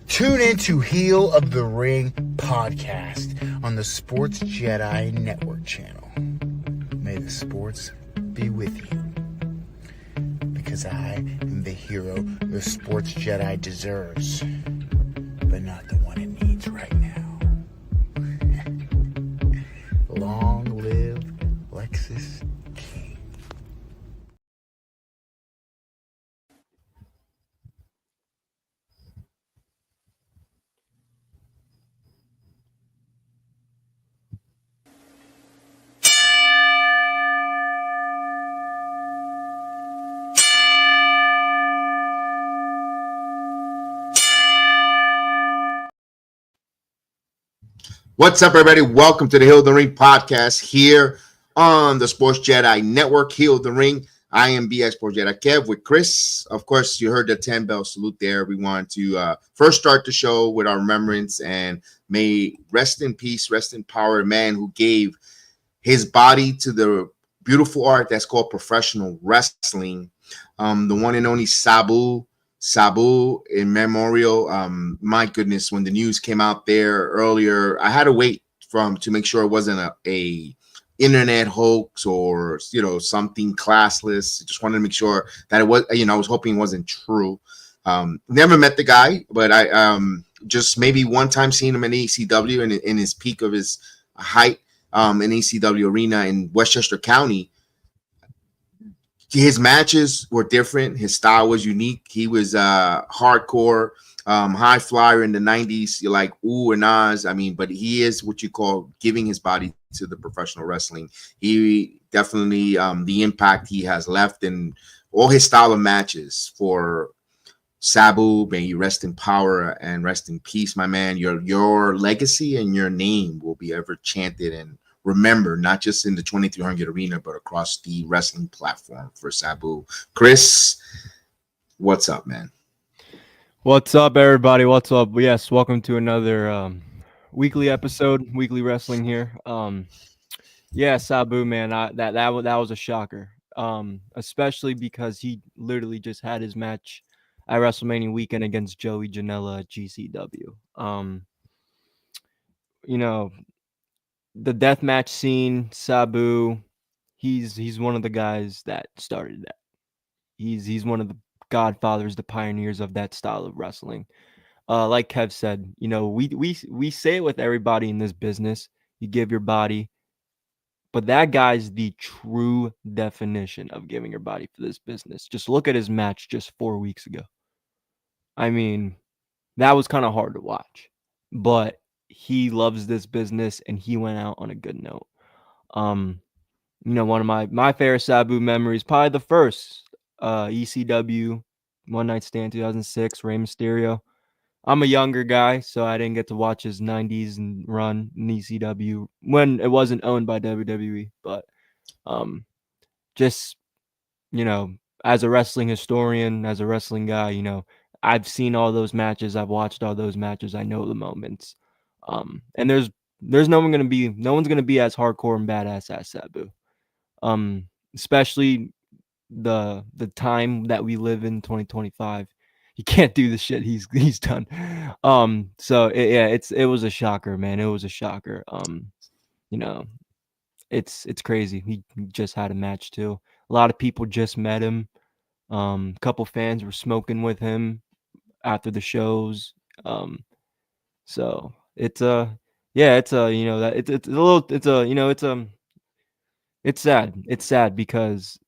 Tune in to Heel of the Ring podcast on the Sports Jedi Network channel. May the sports be with you. Because I am the hero the Sports Jedi deserves, but not the one it needs right now. Long live Lexus King. What's up, everybody? Welcome to the Heel of the Ring podcast here on the Sports Jedi Network. Heel of the Ring. I am BX Sports Jedi Kev with Chris. Of course, you heard the 10-bell salute there. We want to first start the show with our remembrance and may rest in peace, rest in power, a man who gave his body to the beautiful art that's called professional wrestling. The one and only Sabu in memorial. My goodness, when the news came out there earlier, I had to wait to make sure it wasn't a internet hoax or something classless. Just wanted to make sure that it was. I was hoping it wasn't true. Never met the guy, but I just maybe one time seen him in ECW in his peak of his height in ECW arena in Westchester County. His matches were different. His style was unique. He was hardcore, high flyer in the 90s. You're like, ooh and ahs. But he is what you call giving his body to the professional wrestling. He definitely, the impact he has left in all his style of matches for Sabu. May you rest in power and rest in peace, my man. Your legacy and your name will be ever chanted and remember, not just in the 2300 arena, but across the wrestling platform for Sabu. Chris, what's up, man? What's up, everybody? What's up? Yes, welcome to another weekly episode, weekly wrestling here. Yeah, Sabu, man, that was a shocker. Especially because he literally just had his match at WrestleMania weekend against Joey Janela at GCW. The deathmatch scene, Sabu, he's one of the guys that started that. He's one of the godfathers, the pioneers of that style of wrestling. Like Kev said, we say it with everybody in this business. You give your body, but that guy's the true definition of giving your body for this business. Just look at his match just 4 weeks ago. That was kind of hard to watch, but he loves this business and he went out on a good note. One of my favorite Sabu memories, probably the first ECW One Night Stand 2006, Rey Mysterio. I'm a younger guy, so I didn't get to watch his 90s and run in ECW when it wasn't owned by WWE. But just, as a wrestling historian, as a wrestling guy, I've seen all those matches. I've watched all those matches. I know the moments. And there's no one's gonna be as hardcore and badass as Sabu. Especially the time that we live in, 2025. He can't do the shit he's done. So it was a shocker, man. It was a shocker. It's crazy. He just had a match too. A lot of people just met him. A couple fans were smoking with him after the shows. So it's a it's sad. It's sad because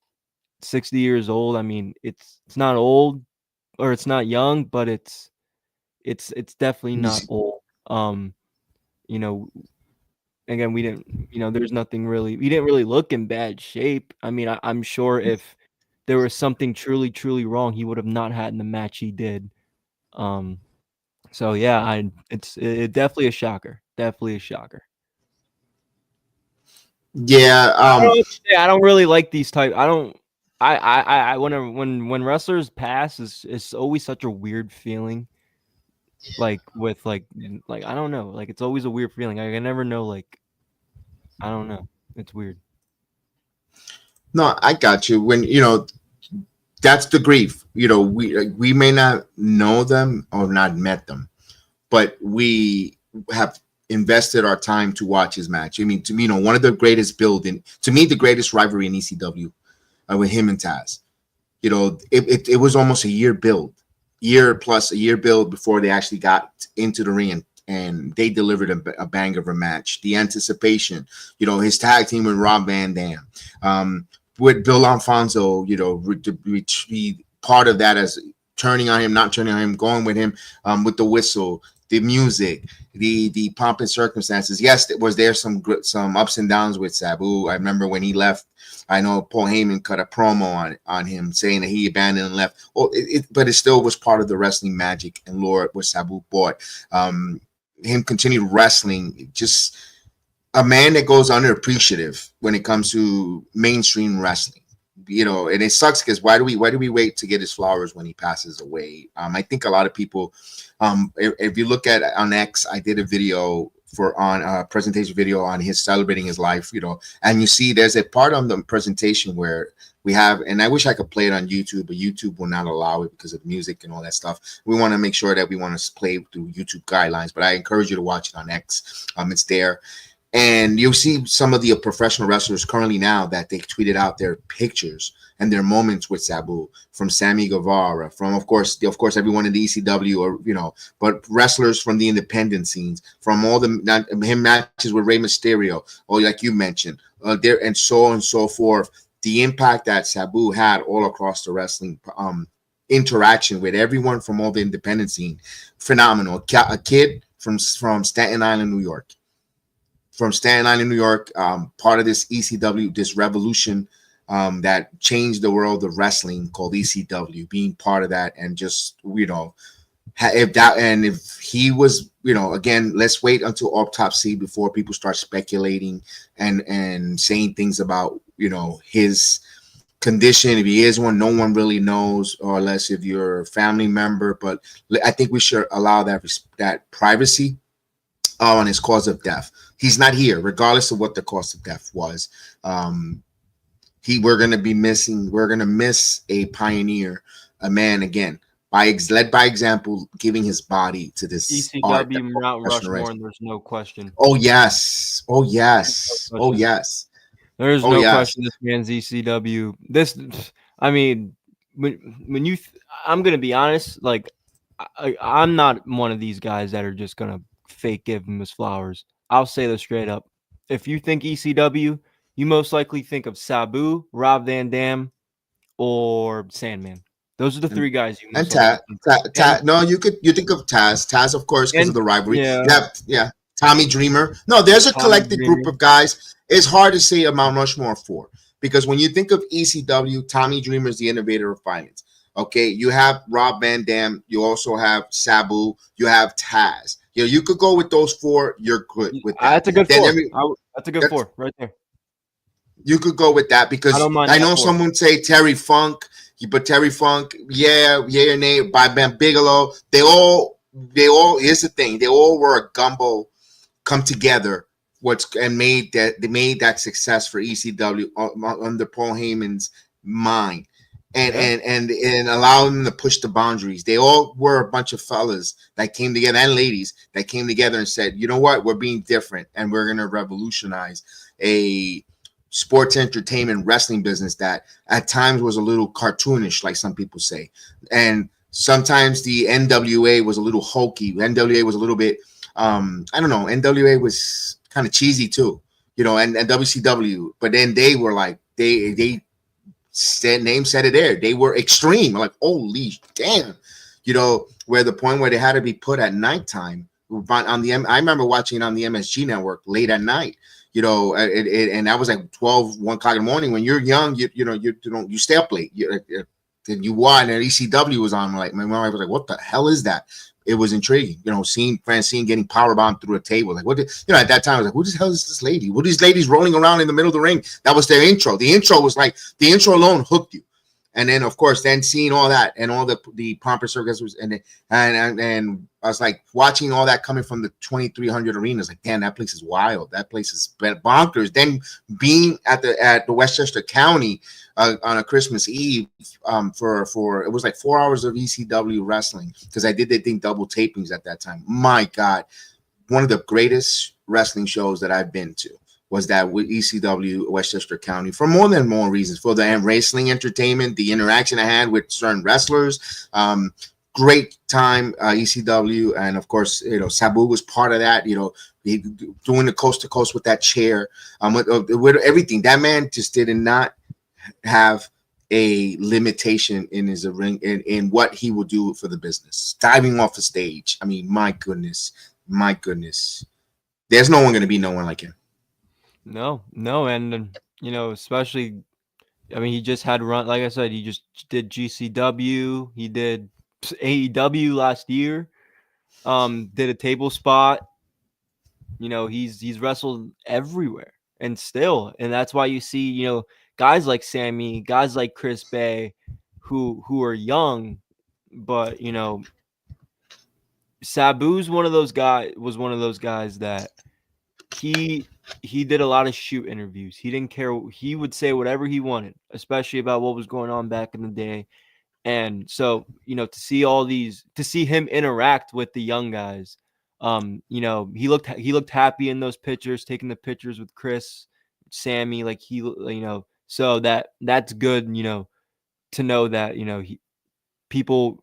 60 years old. It's not old or it's not young, but it's definitely not old. Again, we didn't, there's nothing really, we didn't really look in bad shape. I'm sure if there was something truly, truly wrong, he would have not had in the match he did. So yeah, it's definitely a shocker. Definitely a shocker. Yeah. I don't really like these type. I don't. When wrestlers pass, it's always such a weird feeling. Like with like I don't know. Like it's always a weird feeling. I never know. Like I don't know. It's weird. No, I got you. When that's the grief. We may not know them or not met them, but we have invested our time to watch his match. I mean, to me, one of the greatest to me, the greatest rivalry in ECW with him and Taz. It was almost a year build before they actually got into the ring and they delivered a bang of a match. The anticipation, his tag team with Rob Van Dam, with Bill Alfonso, be part of that as turning on him, not turning on him, going with him, with the whistle, the music, the pomp and circumstances. Yes, was there some ups and downs with Sabu. I remember when he left, I know Paul Heyman cut a promo on him saying that he abandoned and left. But it still was part of the wrestling magic and lore what Sabu brought. Him continued wrestling, just a man that goes underappreciative when it comes to mainstream wrestling. And it sucks because why do we wait to get his flowers when he passes away? I think a lot of people, if you look at on X, I did a video on a presentation video on his celebrating his life, and you see there's a part on the presentation where we have, and I wish I could play it on YouTube, but YouTube will not allow it because of music and all that stuff. We want to make sure that we want to play through YouTube guidelines, but I encourage you to watch it on X. It's there. And you'll see some of the professional wrestlers currently now that they tweeted out their pictures and their moments with Sabu, from Sammy Guevara, from of course everyone in the ECW, or but wrestlers from the independent scenes, from all him matches with Rey Mysterio, or like you mentioned, there and so on and so forth. The impact that Sabu had all across the wrestling interaction with everyone from all the independent scene, phenomenal. A kid from Staten Island, New York. From Staten Island, New York, part of this ECW, this revolution that changed the world of wrestling called ECW, being part of that, and just if he was, again, let's wait until autopsy before people start speculating and saying things about his condition. If he is one, no one really knows, or unless if you're a family member. But I think we should allow that privacy on his cause of death. He's not here, regardless of what the cause of death was. We're gonna miss a pioneer, a man again, led by example, giving his body to this ECW Mount Rushmore, and there's no question. Oh yes. There's no question. This man's ECW. I'm gonna be honest. Like, I'm not one of these guys that are just gonna fake give him his flowers. I'll say this straight up. If you think ECW, you most likely think of Sabu, Rob Van Dam, or Sandman. Those are the three guys you most Taz. No, you think of Taz. Taz, of course, because of the rivalry. Yeah. Tommy Dreamer. No, there's a collective group of guys. It's hard to say a Mount Rushmore for, because when you think of ECW, Tommy Dreamer is the innovator of violence. Okay, you have Rob Van Dam. You also have Sabu. You have Taz. You could go with those four. You're good with that. That's a good four. That's a good four right there. You could go with that, because I know someone say Terry Funk, but Terry Funk, yeah, or nay, by Ben Bigelow. They all. Here's the thing. They all were a gumbo, come together. They made that success for ECW under Paul Heyman's mind. And allow them to push the boundaries. They all were a bunch of fellas that came together, and ladies that came together and said, you know what, we're being different, and we're going to revolutionize a sports entertainment wrestling business that at times was a little cartoonish, like some people say. And sometimes the NWA was a little hokey. NWA was a little bit, I don't know, NWA was kind of cheesy too, and WCW. But then they were like, they name said it there. They were extreme. Like, holy damn, where the point where they had to be put at nighttime on the I remember watching it on the MSG network late at night. And that was like 1 o'clock in the morning. When you're young, you stay up late. Then you watch, and ECW was on. Like, my mom was like, "What the hell is that?" It was intriguing, seeing Francine getting powerbombed through a table. Like, what? At that time, I was like, "Who the hell is this lady? What are these ladies rolling around in the middle of the ring?" That was their intro. The intro was like, the intro alone hooked you. And then of course, then seeing all that and all the pomp and circumstance, and I was like watching all that coming from the 2,300 arenas. Like, damn, that place is wild. That place is bonkers. Then being at the Westchester County on a Christmas Eve for it was like 4 hours of ECW wrestling, because I did double tapings at that time. My God, one of the greatest wrestling shows that I've been to was that with ECW Westchester County, for more reasons, for the wrestling entertainment, the interaction I had with certain wrestlers. Great time, ECW, and of course, Sabu was part of that. Doing the coast to coast with that chair, with everything. That man just did not have a limitation in his ring in what he will do for the business. Diving off the stage. I mean, my goodness. There's no one going to be no one like him. No, and especially, I mean, he just had run, like I said, he just did GCW, he did AEW last year, did a table spot. He's wrestled everywhere, and that's why you see, guys like Sammy, guys like Chris Bay, who are young, but Sabu's one of those guys that he did a lot of shoot interviews. He didn't care. He would say whatever he wanted, especially about what was going on back in the day. And so, to see him interact with the young guys, he looked happy in those pictures, taking the pictures with Chris, Sammy, like so that's good, to know that, people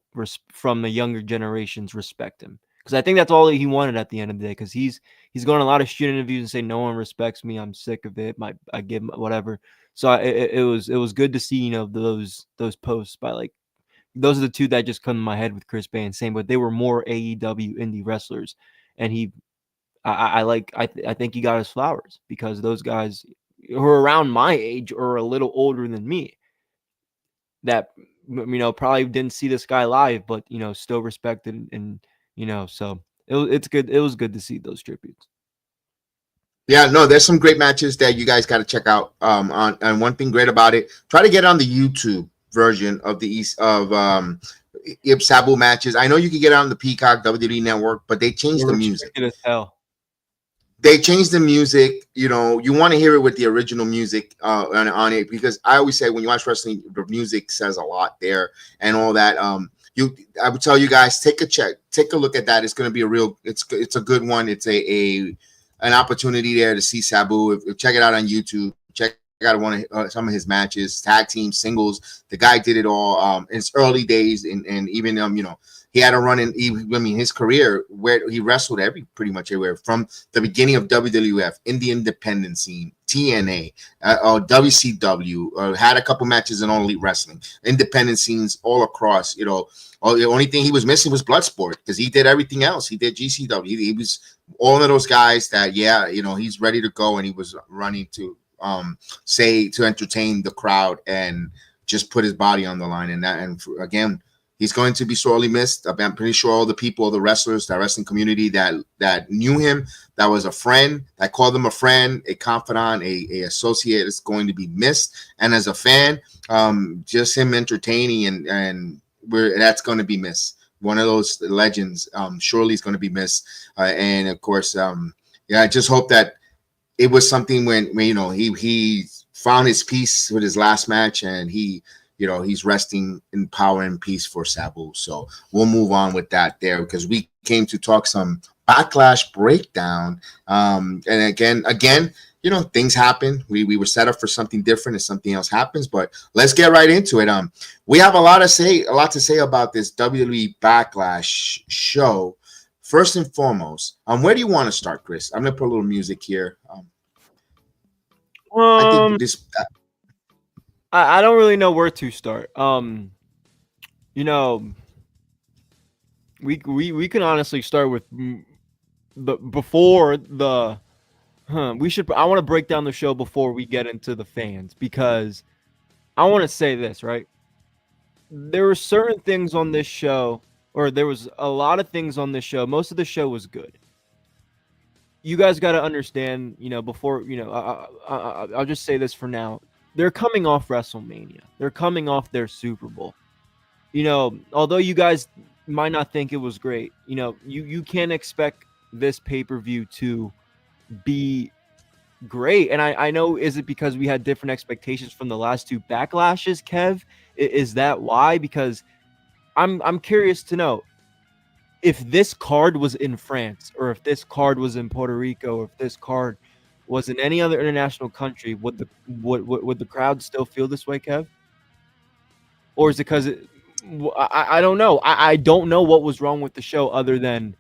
from the younger generations respect him. Because I think that's all he wanted at the end of the day. Because he's going a lot of shoot interviews and say no one respects me. I'm sick of it. I give whatever. So it was good to see those posts by like those are the two that just come to my head with Chris Bay and Same, but they were more AEW indie wrestlers, and I think he got his flowers because those guys who are around my age or a little older than me that probably didn't see this guy live, but still respected and so it's good. It was good to see those tributes. Yeah, no, there's some great matches that you guys got to check out. And one thing great about it, try to get on the YouTube version of Sabu matches. I know you can get on the Peacock WWE Network, but they changed the music. They changed the music. You want to hear it with the original music on it, because I always say when you watch wrestling, the music says a lot there and all that. I would tell you guys, take a look at that. It's going to be it's a good one. It's an opportunity there to see Sabu. Check it out on YouTube. Check out some of his matches, tag team, singles. The guy did it all in his early days, and even he had a run in. His career where he wrestled pretty much everywhere from the beginning of WWF, in the independent scene, TNA, WCW. Had a couple matches in All Elite Wrestling, independent scenes all across. The only thing he was missing was Bloodsport, because he did everything else. He did GCW. He was all of those guys that he's ready to go, and he was running to to entertain the crowd and just put his body on the line. And again, he's going to be sorely missed. I'm pretty sure all the people, the wrestlers, the wrestling community that knew him, that was a friend, that called him a friend, a confidant, a associate, is going to be missed. And as a fan, just him entertaining and that's going to be missed. One of those legends, surely is going to be missed. And of course, I just hope that it was something when he found his peace with his last match, and he's resting in power and peace for Sabu. So we'll move on with that there, because we came to talk some Backlash breakdown. And again, things happen. We were set up for something different, and something else happens. But let's get right into it. We have a lot to say about this WWE Backlash show. First and foremost, where do you want to start, Chris? I'm gonna put a little music here. I think this. I don't really know where to start. We can honestly start with before the. I want to break down the show before we get into the fans, because I want to say this, right? There were certain things on this show, or there was a lot of things on this show. Most of the show was good. You guys got to understand, before, I'll just say this for now. they're coming off WrestleMania. They're coming off their Super Bowl. You know, although you guys might not think it was great, you know, you can't expect this pay-per-view to be great. And I know, is it because we had different expectations from the last two backlashes, Kev? Is that why? Because I'm curious to know if this card was in France, or if this card was in Puerto Rico, or if this card was in any other international country, would the crowd still feel this way, Kev? Or is it because I don't know. I don't know what was wrong with the show other than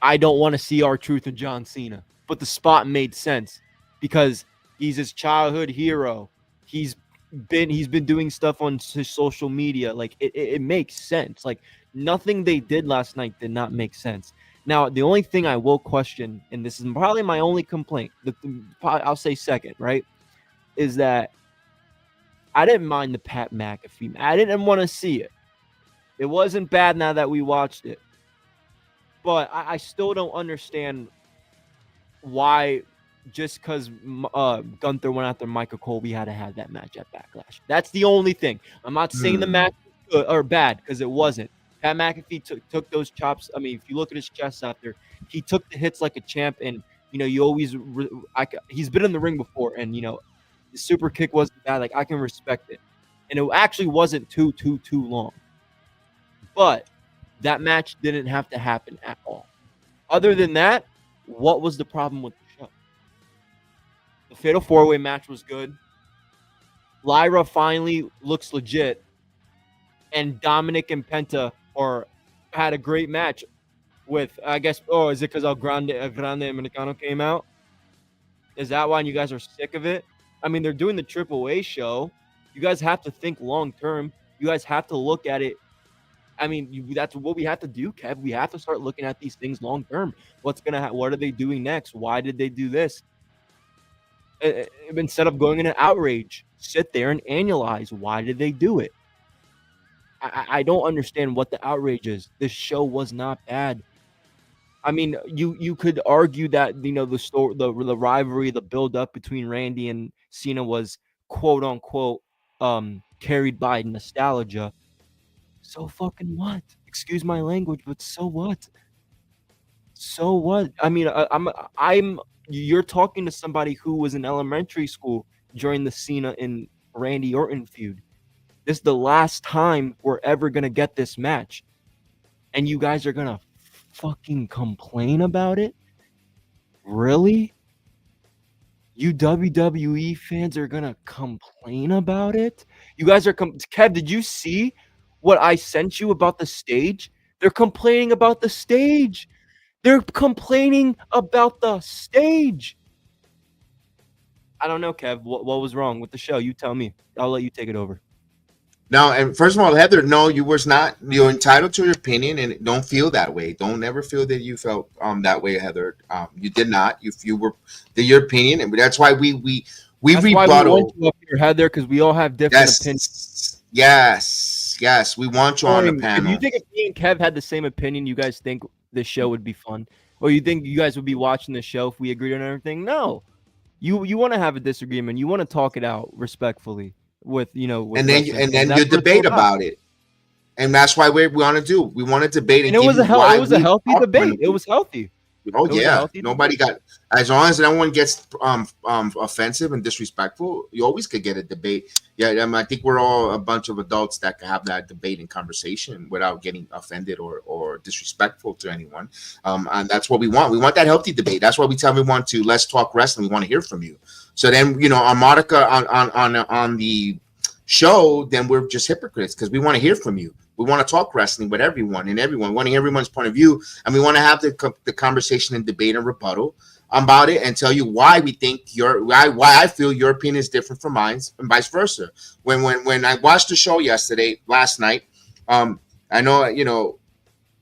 I don't want to see R-Truth and John Cena. But the spot made sense because he's his childhood hero. He's been doing stuff on his social media. Like it makes sense. Like nothing they did last night did not make sense. Now, the only thing I will question, and this is probably my only complaint, I'll say second, right, is that I didn't mind the Pat McAfee. I didn't want to see it. It wasn't bad now that we watched it. But I still don't understand why, just because Gunther went after Michael Cole, we had to have that match at Backlash. That's the only thing. I'm not saying the match was good or bad, because it wasn't. Pat McAfee took those chops. I mean, if you look at his chest after, he took the hits like a champ. And, you know, you always he's been in the ring before. And, you know, the super kick wasn't bad. Like, I can respect it. And it actually wasn't too long. But that match didn't have to happen at all. Other than that, what was the problem with the show? The Fatal 4-Way match was good. Lyra finally looks legit. And Dominic and Penta had a great match with, I guess, is it because El Grande Americano came out? Is that why you guys are sick of it? I mean, they're doing the AAA show. You guys have to think long term. You guys have to look at it. I mean, that's what we have to do, Kev. We have to start looking at these things long term. What are they doing next? Why did they do this? Instead of going in an outrage, sit there and analyze. Why did they do it? I don't understand what the outrage is. This show was not bad. I mean, you could argue that, you know, the rivalry, the build up between Randy and Cena was quote unquote carried by nostalgia. So fucking what? Excuse my language, but so what? So what? I mean, you're talking to somebody who was in elementary school during the Cena and Randy Orton feud. This is the last time we're ever gonna get this match, and you guys are gonna fucking complain about it? Really? You WWE fans are gonna complain about it? You guys are Kev, did you see what I sent you about the stage? They're complaining about the stage. They're complaining about the stage. I don't know, Kev. What was wrong with the show? You tell me. I'll let you take it over. No, and first of all, Heather, no, you was not. You're entitled to your opinion, and don't feel that way. Don't ever feel that you felt that way, Heather. You did not. You were your opinion, and that's why we that's rebuttal. Why we want you up here, Heather, because we all have different opinions. Yes, we want you on the panel. If you think if me and Kev had the same opinion, you guys think this show would be fun, or you think you guys would be watching the show if we agreed on everything? No, you want to have a disagreement. You want to talk it out respectfully. With and then you debate about it, and that's why we want to do. We want to debate, and it was a healthy debate. It was healthy. Oh yeah, nobody got, as long as no one gets offensive and disrespectful. You always could get a debate. Yeah, I mean, I think we're all a bunch of adults that can have that debate and conversation without getting offended or disrespectful to anyone. And that's what we want. We want that healthy debate. That's why we tell everyone to let's talk wrestling. We want to hear from you. So then, on Monica on the show, then we're just hypocrites because we want to hear from you. We want to talk wrestling with everyone. We want to hear everyone's point of view, and we want to have the conversation and debate and rebuttal about it, and tell you why we think why I feel your opinion is different from mine, and vice versa. When I watched the show last night, I know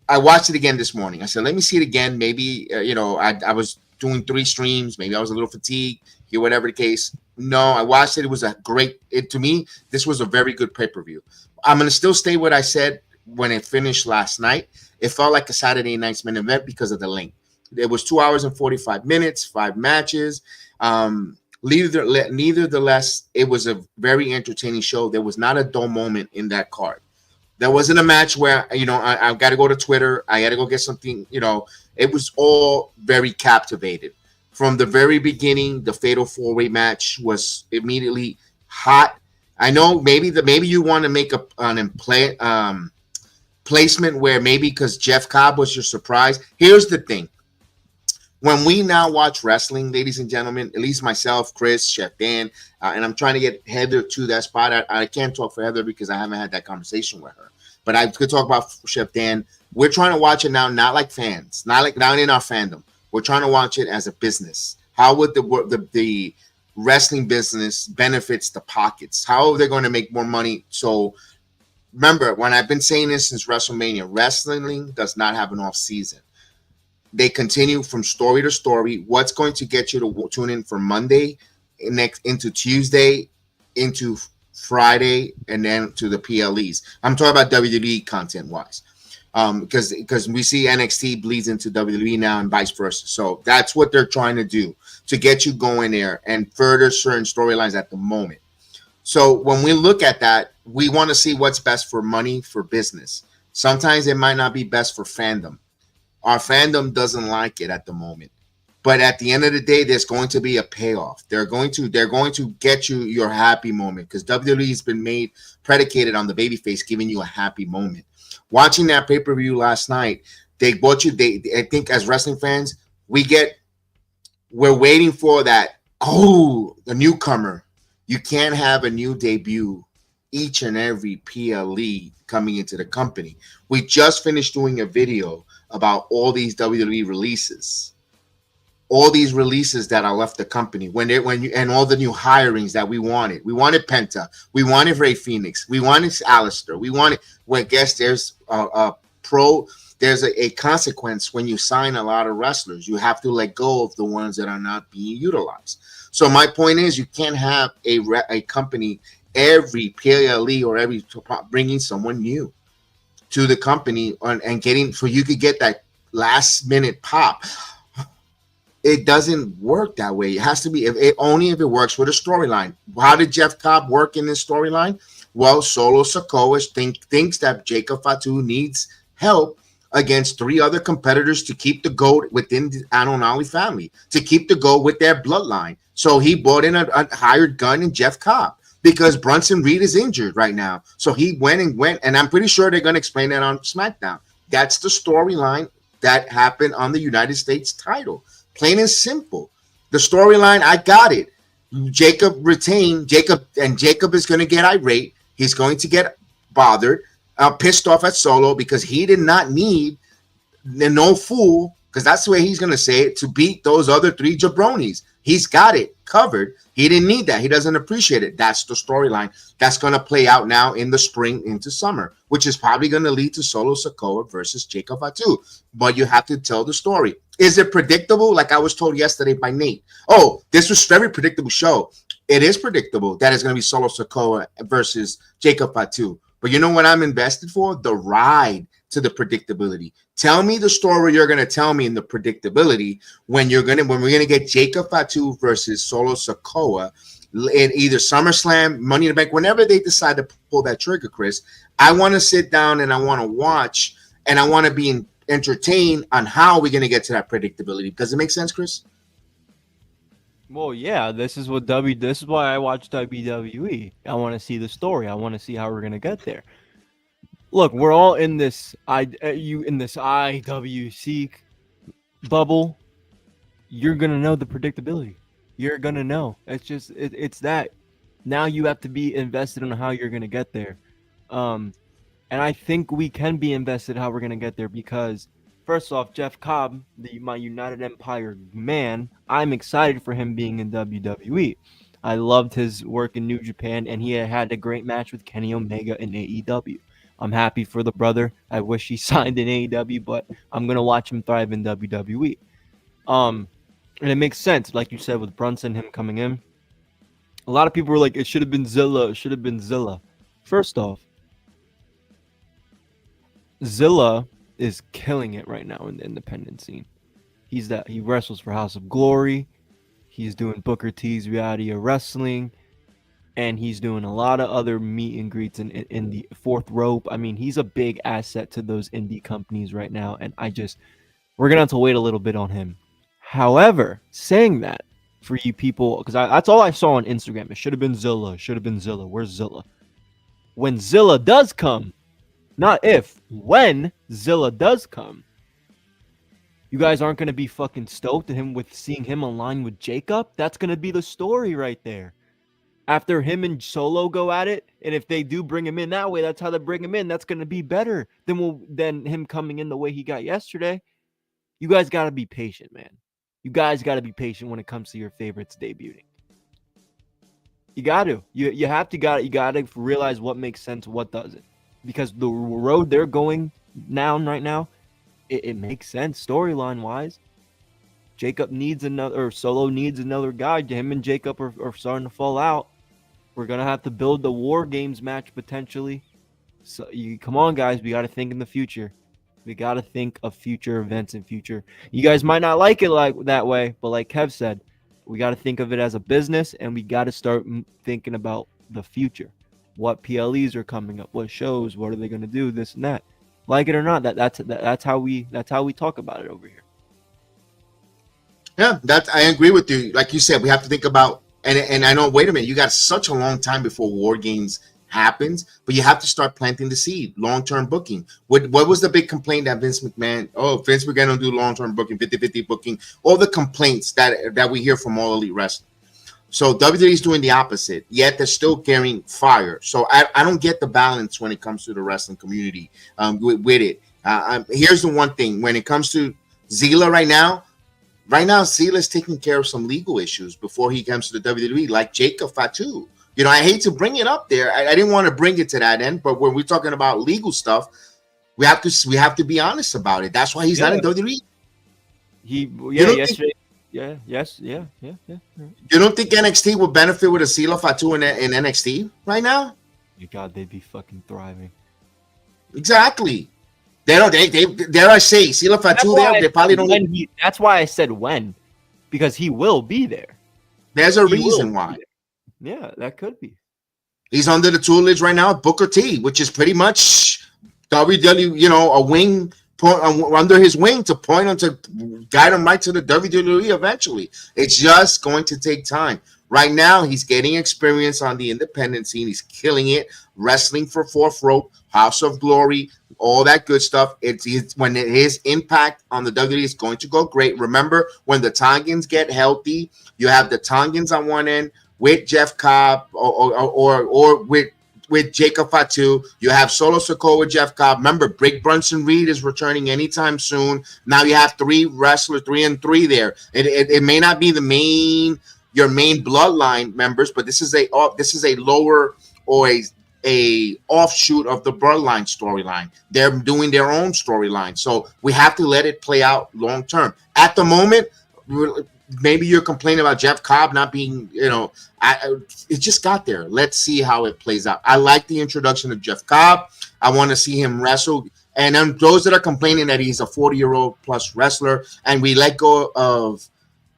I watched it again this morning. I said, let me see it again. Maybe I was doing 3 streams. Maybe I was a little fatigued. Whatever the case. No, I watched it. It was to me, this was a very good pay-per-view. I'm going to still stay what I said when it finished last night. It felt like a Saturday night's main event because of the length. It was 2 hours and 45 minutes, 5 matches. Nevertheless, it was a very entertaining show. There was not a dull moment in that card. There wasn't a match where, I got to go to Twitter. I got to go get something, it was all very captivated. From the very beginning, the Fatal 4-Way match was immediately hot. I know maybe you want to make an placement where maybe because Jeff Cobb was your surprise. Here's the thing. When we now watch wrestling, ladies and gentlemen, at least myself, Chris, Chef Dan, and I'm trying to get Heather to that spot. I can't talk for Heather because I haven't had that conversation with her. But I could talk about Chef Dan. We're trying to watch it now, not like fans, not in our fandom. We're trying to watch it as a business. How would the wrestling business benefits the pockets? How are they going to make more money? So remember, when I've been saying this since WrestleMania, wrestling does not have an off season. They continue from story to story. What's going to get you to tune in for Monday, into Tuesday, into Friday, and then to the PLEs? I'm talking about WWE content-wise, because we see NXT bleeds into WWE now and vice versa. So that's what they're trying to do to get you going there and further certain storylines at the moment. So when we look at that, we want to see what's best for money, for business. Sometimes it might not be best for fandom. Our fandom doesn't like it at the moment, but at the end of the day, there's going to be a payoff. They're going to get you your happy moment, because WWE has been predicated on the babyface giving you a happy moment. Watching that pay-per-view last night, they bought you. I think as wrestling fans, we're waiting for that. Oh, the newcomer. You can't have a new debut each and every PLE coming into the company. We just finished doing a video about all these WWE releases, all these releases that are left the company and all the new hirings that we wanted. We wanted Penta, we wanted Ray Phoenix, we wanted Alistair, we wanted. Well, I guess there's there's a consequence when you sign a lot of wrestlers. You have to let go of the ones that are not being utilized. So my point is, you can't have a company every PLE or every bringing someone new to the company and getting, so you could get that last minute pop. It doesn't work that way. It has to be only if it works with a storyline. How did Jeff Cobb work in this storyline? Well, Solo Sikoa thinks that Jacob Fatu needs help against 3 other competitors to keep the GOAT within the Anonali family, to keep the GOAT with their bloodline. So he brought in a hired gun in Jeff Cobb, because Bronson Reed is injured right now. So he went, and I'm pretty sure they're going to explain that on SmackDown. That's the storyline that happened on the United States title. Plain and simple. The storyline, I got it. Jacob retained, and Jacob is going to get irate. He's going to get bothered, pissed off at Solo, because he did not need no fool, because that's the way he's going to say it, to beat those other 3 jabronis. He's got it covered. He didn't need that. He doesn't appreciate it. That's the storyline that's going to play out now in the spring into summer, which is probably going to lead to Solo Sikoa versus Jacob Fatu. But you have to tell the story. Is it predictable? Like I was told yesterday by Nate. Oh, this was a very predictable show. It is predictable that it's going to be Solo Sikoa versus Jacob Fatu. But you know what I'm invested for? The ride to the predictability. Tell me the story you're going to tell me in the predictability when we're going to get Jacob Fatu versus Solo Sikoa in either SummerSlam, Money in the Bank, whenever they decide to pull that trigger, Chris. I want to sit down and I want to watch, and I want to be entertained on how we're going to get to that predictability. Does it make sense, Chris? Well, yeah, this is why I watch WWE. I want to see the story. I want to see how we're going to get there. Look, we're all in this IWC bubble. You're gonna know the predictability. You're gonna know. It's that. Now you have to be invested in how you're gonna get there. And I think we can be invested how we're gonna get there, because first off, Jeff Cobb, my United Empire man, I'm excited for him being in WWE. I loved his work in New Japan, and he had a great match with Kenny Omega in AEW. I'm happy for the brother. I wish he signed in AEW, but I'm going to watch him thrive in WWE. And it makes sense, like you said, with Brunson, him coming in. A lot of people were like, it should have been Zilla. It should have been Zilla. First off, Zilla is killing it right now in the independent scene. He wrestles for House of Glory. He's doing Booker T's Reality of Wrestling, and he's doing a lot of other meet and greets in the fourth rope. I mean, he's a big asset to those indie companies right now, and we're gonna have to wait a little bit on him. However, saying that, for you people, because that's all I saw on Instagram. It should have been Zilla. Should have been Zilla. Where's Zilla? When Zilla does come, not if, when Zilla does come, you guys aren't going to be fucking stoked at him with seeing him align with Jacob? That's going to be the story right there. After him and Solo go at it, and if they do bring him in that way, that's how they bring him in. That's going to be better than him coming in the way he got yesterday. You guys got to be patient, man. You guys got to be patient when it comes to your favorites debuting. You got to. You have to you got to realize what makes sense, what doesn't. Because the road they're going down right now, it makes sense storyline wise. Jacob needs another, or Solo needs another guy. Him and Jacob are starting to fall out. We're gonna have to build the War Games match potentially. So come on, guys, we got to think in the future. We got to think of future events and future. You guys might not like it like that way, but like Kev said, we got to think of it as a business, and we got to start thinking about the future. What PLEs are coming up? What shows? What are they gonna do? This and that. Like it or not, that's how we talk about it over here. Yeah, I agree with you. Like you said, we have to think about, and I know, wait a minute, you got such a long time before War Games happens, but you have to start planting the seed, long-term booking. What was the big complaint that Vince McMahon don't do long-term booking, 50-50 booking, all the complaints that we hear from All Elite Wrestling. So WWE is doing the opposite, yet they're still carrying fire. So I don't get the balance when it comes to the wrestling community with it. Here's the one thing. When it comes to Zila right now, Zila's taking care of some legal issues before he comes to the WWE, like Jacob Fatu. You know, I hate to bring it up there. I didn't want to bring it to that end, but when we're talking about legal stuff, we have to be honest about it. That's why he's not in WWE. Yesterday. Yes. You don't think NXT would benefit with a Sila Fatu in NXT right now? You God, they'd be fucking thriving. Exactly. They dare I say Sila Fatu there? They probably don't. That's why I said when, because he will be there. There's a reason why. Yeah, that could be. He's under the tutelage right now at Booker T, which is pretty much WWE, a wing. Under his wing to point him to guide him right to the WWE eventually. It's just going to take time. Right now, he's getting experience on the independent scene. He's killing it, wrestling for Fourth Rope, House of Glory, all that good stuff. When his impact on the WWE is going to go great. Remember, when the Tongans get healthy, you have the Tongans on one end with Jeff Cobb or with Jacob Fatu. You have Solo Sikoa with Jeff Cobb. Remember, Big Brunson Reed is returning anytime soon. Now you have 3 wrestlers, 3 and 3 there. It may not be your main bloodline members, but this is a lower or a offshoot of the bloodline storyline. They're doing their own storyline, so we have to let it play out long term. At the moment, maybe you're complaining about Jeff Cobb not being, it just got there. Let's see how it plays out. I like the introduction of Jeff Cobb. I want to see him wrestle. And then those that are complaining that he's a 40-year-old plus wrestler and we let go of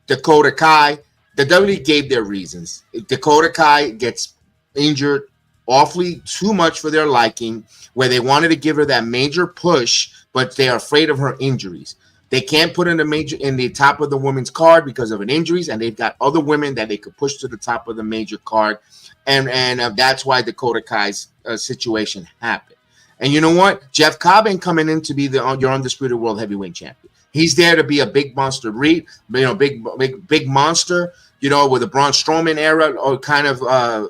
Dakota Kai, the WWE gave their reasons. Dakota Kai gets injured awfully too much for their liking, where they wanted to give her that major push, but they are afraid of her injuries. They can't put in the top of the women's card because of an injuries, and they've got other women that they could push to the top of the major card, and that's why Dakota Kai's situation happened. And you know what? Jeff Cobb ain't coming in to be your undisputed world heavyweight champion. He's there to be a big monster big monster, with a Braun Strowman era or kind of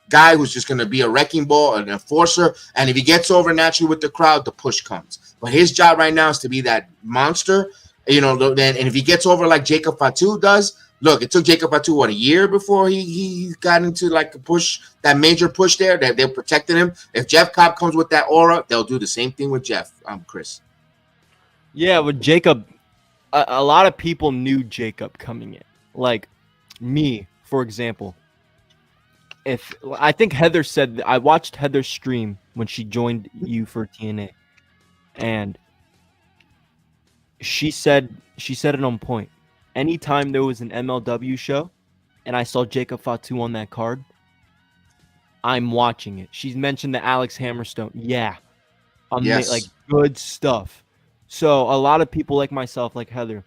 guy who's just going to be a wrecking ball, an enforcer, and if he gets over naturally with the crowd, the push comes. But his job right now is to be that monster, and if he gets over like Jacob Fatu does, look, it took Jacob Fatu a year before he got into like a push, that major push there, that they protected him. If Jeff Cobb comes with that aura, they'll do the same thing with Jeff, Chris. Yeah, with Jacob, a lot of people knew Jacob coming in. Like me, for example. I think Heather said, I watched Heather's stream when she joined you for TNA, and she said it on point. anytime there was an MLW show and I saw Jacob Fatu on that card, I'm watching it. She's mentioned the Alex Hammerstone. Yeah. Yes. Like good stuff. So a lot of people like myself, like Heather,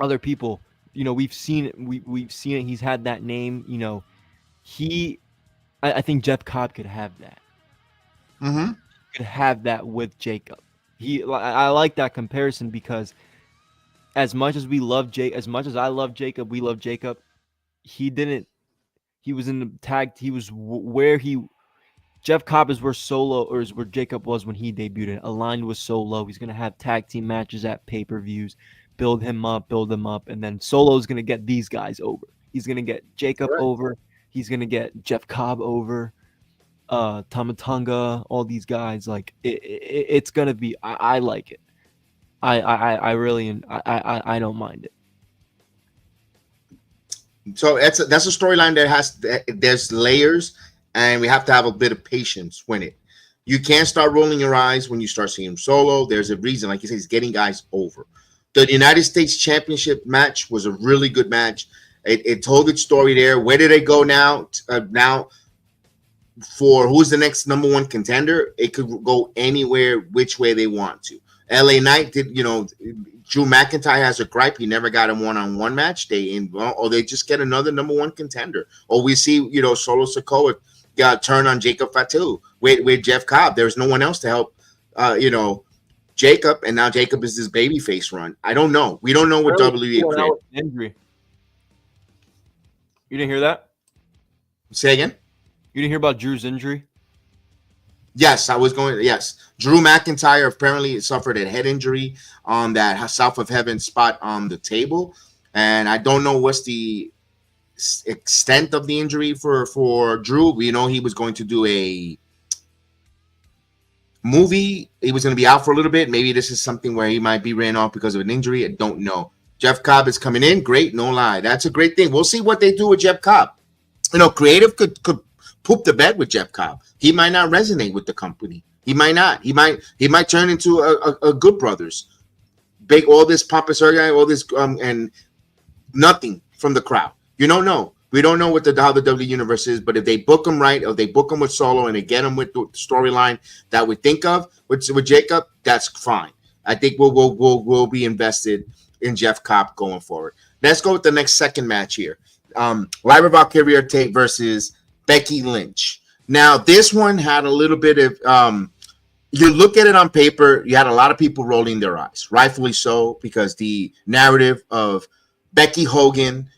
other people, we've seen it. We've seen it. He's had that name. I think Jeff Cobb could have that. Mm-hmm. Could have that with Jacob. I like that comparison because as much as we love as much as I love Jacob, we love Jacob. He was in the tag. He was where Jeff Cobb is where Solo, or is where Jacob was when he debuted. Aligned with Solo. He's going to have tag team matches at pay-per-views, build him up, and then Solo's going to get these guys over. He's going to get Jacob over. He's going to get Jeff Cobb over, Tamatonga, all these guys. Like, it's going to be, I like it. I really, I don't mind it. So that's a storyline that there's layers, and we have to have a bit of patience when you can't start rolling your eyes when you start seeing him Solo. There's a reason, like you said, he's getting guys over. The United States Championship match was a really good match. It told its story there. Where do they go now? Now, for who's the next number one contender, it could go anywhere, which way they want to. LA Knight did, Drew McIntyre has a gripe. He never got a one-on-one match. They just get another number one contender. Or we see, Solo Sikoa got turned on Jacob Fatu with Jeff Cobb. There's no one else to help, Jacob, and now Jacob is this babyface run. I don't know. We don't know what WWE injury. You didn't hear that? Say again? You didn't hear about Drew's injury? Yes, yes. Drew McIntyre apparently suffered a head injury on that South of Heaven spot on the table. And I don't know what's the extent of the injury for Drew. We know he was going to do a movie. He was going to be out for a little bit. Maybe this is something where he might be ran off because of an injury. I don't know. Jeff Cobb is coming in. Great, no lie. That's a great thing. We'll see what they do with Jeff Cobb. Creative could poop the bed with Jeff Cobb. He might not resonate with the company. He might not. He might turn into a Good Brothers. Big all this pompous guy, all this and nothing from the crowd. You don't know. We don't know how the WWE universe is, but if they book him right, or they book him with Solo and they get him with the storyline that we think of with Jacob, that's fine. I think we'll be invested in Jeff Cobb going forward. Let's go with the next second match here. Lyra Valkyria versus Becky Lynch. Now, this one had a little bit of you look at it on paper, you had a lot of people rolling their eyes, rightfully so, because the narrative of Becky Hogan,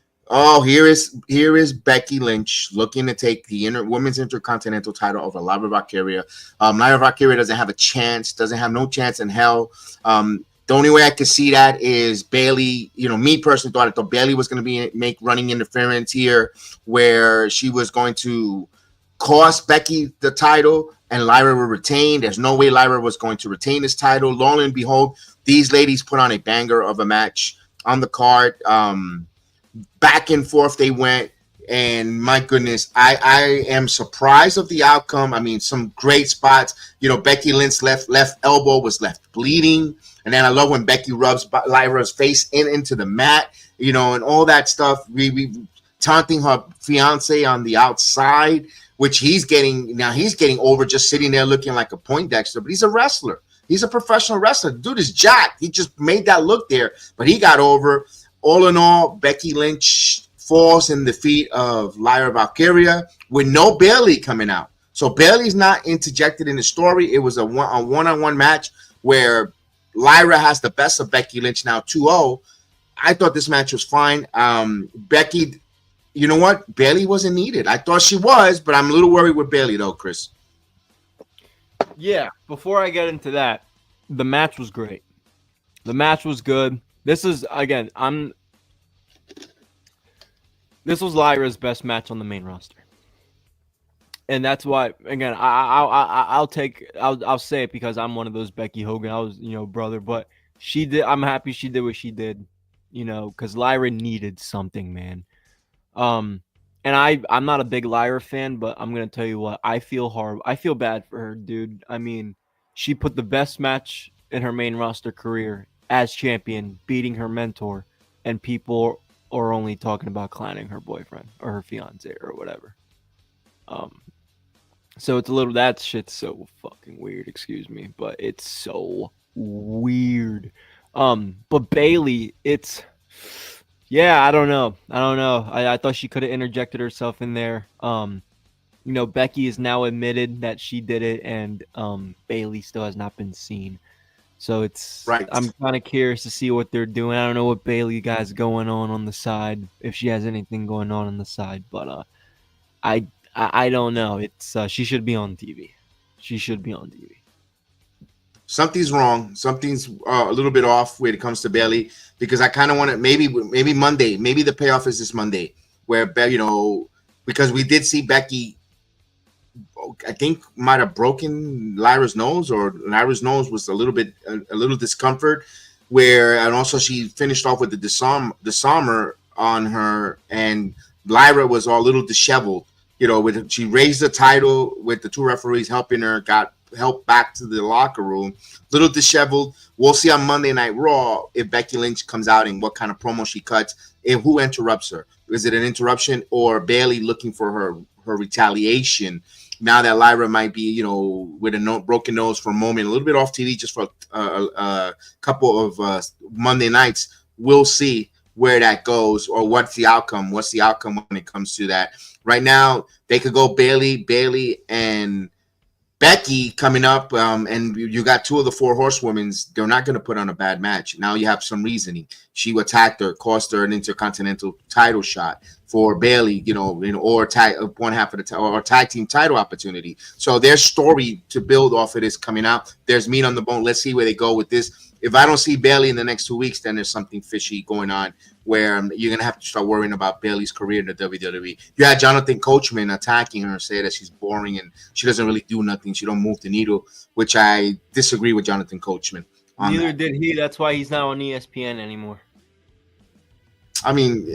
here is Becky Lynch looking to take the women's intercontinental title over Lyra Valkyria. Lyra Valkyria doesn't have no chance in hell. The only way I could see that is Bayley. Me personally thought Bayley was going to make running interference here, where she was going to cost Becky the title and Lyra will retain. There's no way Lyra was going to retain this title. Lo and behold, these ladies put on a banger of a match on the card. Back and forth they went, and my goodness, I am surprised of the outcome. I mean, some great spots. Becky Lynch's left elbow was left bleeding. And then I love when Becky rubs Lyra's face into the mat, and all that stuff. We taunting her fiance on the outside, which he's getting over just sitting there looking like a Poindexter. But he's a wrestler. He's a professional wrestler. Dude is jacked. He just made that look there, but he got over. All in all, Becky Lynch falls in the feet of Lyra Valkyria with no Bayley coming out. So Bayley's not interjected in the story. It was a one-on-one match where Lyra has the best of Becky Lynch now 2-0. I thought this match was fine. Becky, you know what? Bayley wasn't needed. I thought she was, but I'm a little worried with Bayley though, Chris. Yeah, before I get into that, the match was great. The match was good. This is this was Lyra's best match on the main roster. And that's why, again, I'll say it because I'm one of those Becky Hogan. I was, brother, but she did. I'm happy she did what she did, because Lyra needed something, man. And I'm not a big Lyra fan, but I'm gonna tell you what, I feel bad for her, dude. I mean, she put the best match in her main roster career as champion, beating her mentor and people are only talking about clowning her boyfriend or her fiance or whatever. So it's a little, that shit's so fucking weird, excuse me, but it's so weird. But Bailey, yeah, I don't know. I thought she could have interjected herself in there. Becky has now admitted that she did it, and Bailey still has not been seen. So Right. I'm kind of curious to see what they're doing. I don't know what Bailey got going on the side, if she has anything going on the side, but I don't know. It's she should be on TV. She should be on TV. Something's wrong. Something's a little bit off when it comes to Bailey, because I kind of want to maybe Monday, maybe the payoff is this Monday, where because we did see Becky, I think might have broken Lyra's nose, or Lyra's nose was a little discomfort, and also she finished off with the disarmer on her, and Lyra was all a little disheveled. She raised the title with the two referees helping her, got helped back to the locker room, little disheveled. We'll see on Monday Night Raw if Becky Lynch comes out and what kind of promo she cuts, and who interrupts her. Is it an interruption or Bailey looking for her retaliation? Now that Lyra might be, with a broken nose for a moment, a little bit off TV just for a couple of Monday nights, we'll see where that goes, or what's the outcome. What's the outcome when it comes to that? Right now, they could go Bailey, and Becky coming up, and you got two of the four horsewomen. They're not going to put on a bad match. Now you have some reasoning. She attacked her, cost her an intercontinental title shot for Bailey, or one half of the or tag team title opportunity. So their story to build off of this coming out. There's meat on the bone. Let's see where they go with this. If I don't see Bailey in the next 2 weeks, then there's something fishy going on, where you're going to have to start worrying about Bailey's career in the WWE. You had Jonathan Coachman attacking her, say that she's boring and she doesn't really do nothing. She don't move the needle, which I disagree with Jonathan Coachman on. Neither did he. That's why he's not on ESPN anymore. I mean,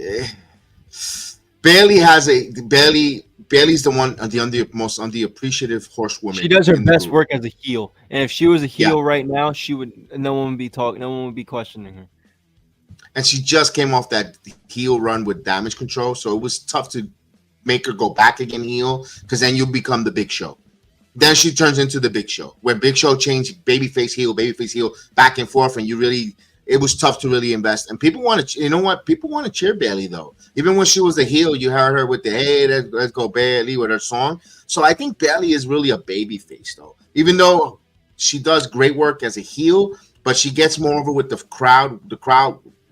Bailey's the one, the most underappreciative horsewoman. She does her best work as a heel, and if she was a heel right now, no one would be talking, no one would be questioning her. And she just came off that heel run with Damage Control, so it was tough to make her go back again heel, because then you become the Big Show. Then she turns into the Big Show, where Big Show changed babyface heel, back and forth, and it was tough to really invest. And people want to, people want to cheer Bailey, though. Even when she was a heel, you heard her with the, hey, let's go Bailey, with her song. So I think Bailey is really a babyface, though. Even though she does great work as a heel, but she gets more over with the crowd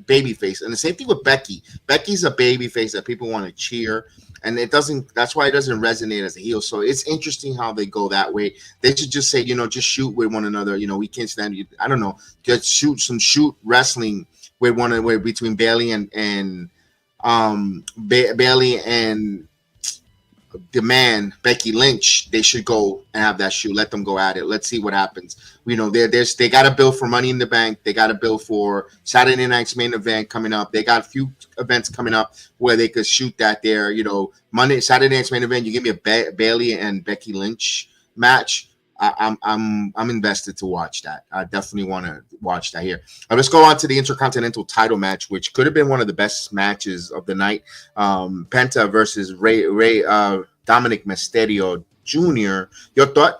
babyface. And the same thing with Becky. Becky's a babyface that people want to cheer. And that's why it doesn't resonate as a heel. So it's interesting how they go that way. They should just say, just shoot with one another. We can't stand you. I don't know. Just shoot wrestling with one another, between Bailey and Bailey and the man Becky Lynch. They should go and have that shoot. Let them go at it. Let's see what happens. They got to build for Money in the Bank. They got to build for Saturday night's main event coming up. They got a few events coming up where they could shoot that there. Saturday night's main event. You give me a Bailey and Becky Lynch match. I'm invested to watch that. I definitely want to watch that here. Let's go on to the Intercontinental title match, which could have been one of the best matches of the night. Penta versus Dominic Mysterio Jr. Your thought?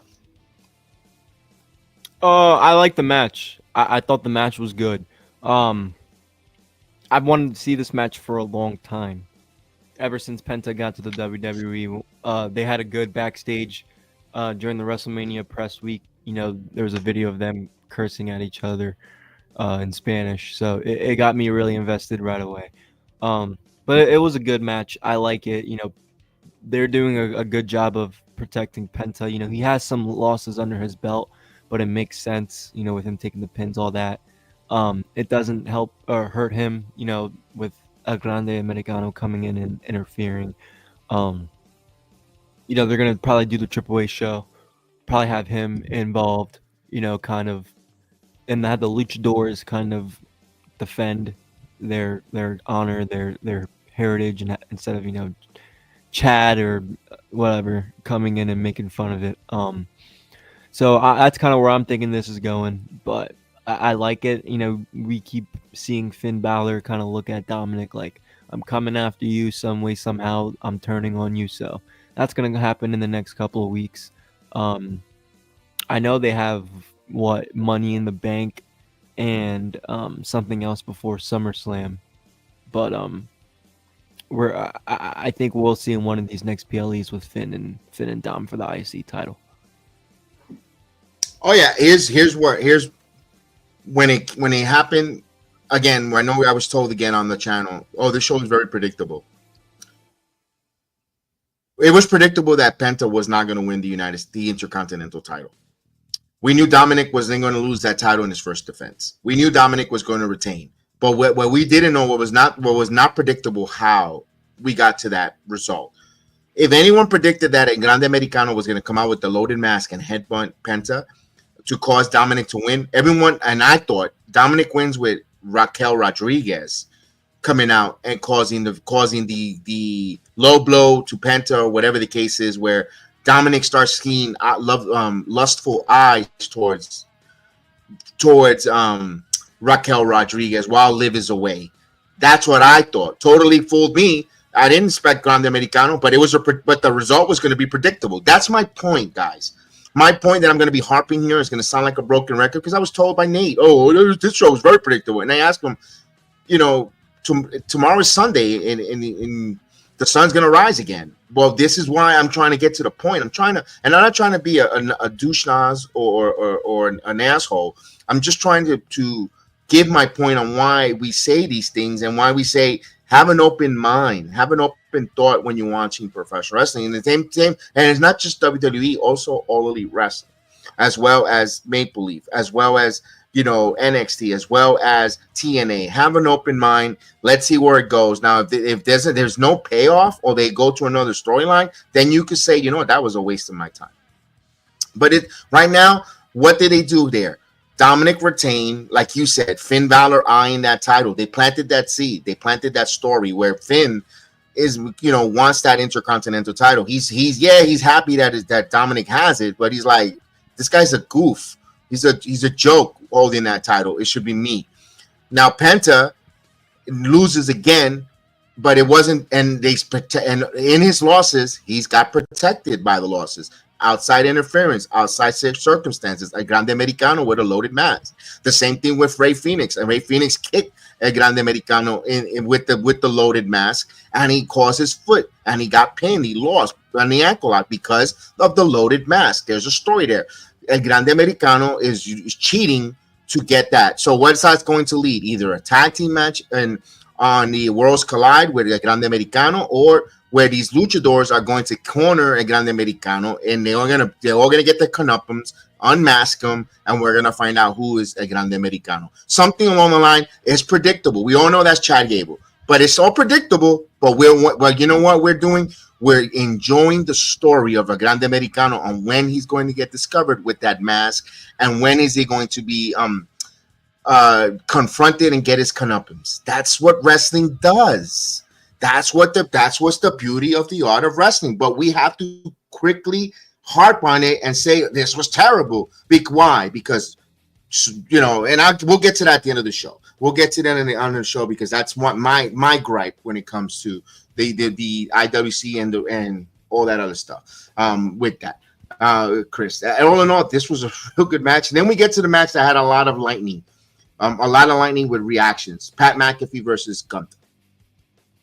I like the match. I thought the match was good. I've wanted to see this match for a long time. Ever since Penta got to the WWE, they had a good backstage during the WrestleMania press week. There was a video of them cursing at each other in Spanish. So it got me really invested right away. But it was a good match. I like it. They're doing a good job of protecting Penta. He has some losses under his belt, but it makes sense, with him taking the pins, all that. It doesn't help or hurt him, with El Grande Americano coming in and interfering. They're going to probably do the Triple A show, probably have him involved, kind of, and have the luchadors kind of defend their honor, their heritage, and instead of, Chad or whatever coming in and making fun of it. So that's kind of where I'm thinking this is going, but I like it. You know, we keep seeing Finn Balor kind of look at Dominic like, I'm coming after you some way, somehow. I'm turning on you. So that's going to happen in the next couple of weeks. I know they have Money in the Bank and something else before SummerSlam, but I think we'll see in one of these next PLEs with Finn and Dom for the IC title. Oh yeah, here's when it happened again. I know I was told again on the channel. Oh, this show is very predictable. It was predictable that Penta was not going to win the Intercontinental title. We knew Dominic wasn't going to lose that title in his first defense. We knew Dominic was going to retain. But what we didn't know, what was not predictable, how we got to that result. If anyone predicted that a Grande Americano was going to come out with the loaded mask and headbutt Penta to cause Dominic to win, everyone, and I thought Dominic wins with Raquel Rodriguez coming out and causing the low blow to Penta or whatever the case is, where Dominic starts seeing lustful eyes towards Raquel Rodriguez while Liv is away. That's what I thought. Totally fooled me. I didn't expect Grande Americano, but but the result was going to be predictable. That's my point, guys. My point that I'm going to be harping here is going to sound like a broken record because I was told by Nate, oh, this show is very predictable. And I asked him, tomorrow is Sunday and the sun's going to rise again. Well, this is why I'm trying to get to the point. And I'm not trying to be a douche nose or an asshole. I'm just trying to give my point on why we say these things and why we say have an open mind, have an open thought when you're watching professional wrestling. And the same, and it's not just WWE, also All Elite Wrestling, as well as Maple Leaf, as well as NXT, as well as TNA. Have an open mind. Let's see where it goes. Now, if there's no payoff or they go to another storyline, then you could say, that was a waste of my time. But right now, what did they do there? Dominic retained, like you said, Finn Balor eyeing that title. They planted that seed. They planted that story where Finn is, wants that Intercontinental title. He's happy that Dominic has it, but he's like, this guy's a goof. He's a joke holding that title. It should be me. Now Penta loses again, but it wasn't. And in his losses, he's got protected by the losses. Outside interference, outside circumstances, a Grande Americano with a loaded mask. The same thing with Rey Fenix. And Rey Fenix kicked a Grande Americano with the loaded mask, and he caused his foot, and he got pinned. He lost on the ankle lock because of the loaded mask. There's a story there. El Grande Americano is cheating to get that. So what is that going to lead? Either a tag team match and on the Worlds Collide with El Grande Americano, or where these luchadors are going to corner a Grande Americano, and they're all gonna get the conundrums, unmask them, and we're gonna find out who is a Grande Americano. Something along the line is predictable. We all know that's Chad Gable, but it's all predictable. But you know what we're doing? We're enjoying the story of a Grande Americano on when he's going to get discovered with that mask, and when is he going to be confronted and get his comeuppance. That's what wrestling does. That's what's the beauty of the art of wrestling. But we have to quickly harp on it and say this was terrible. Why? Because we'll get to that at the end of the show. We'll get to that on the show because that's what my gripe when it comes to the IWC and all that other stuff. With that, Chris. All in all, this was a real good match. And then we get to the match that had a lot of lightning. A lot of lightning with reactions. Pat McAfee versus Gunther.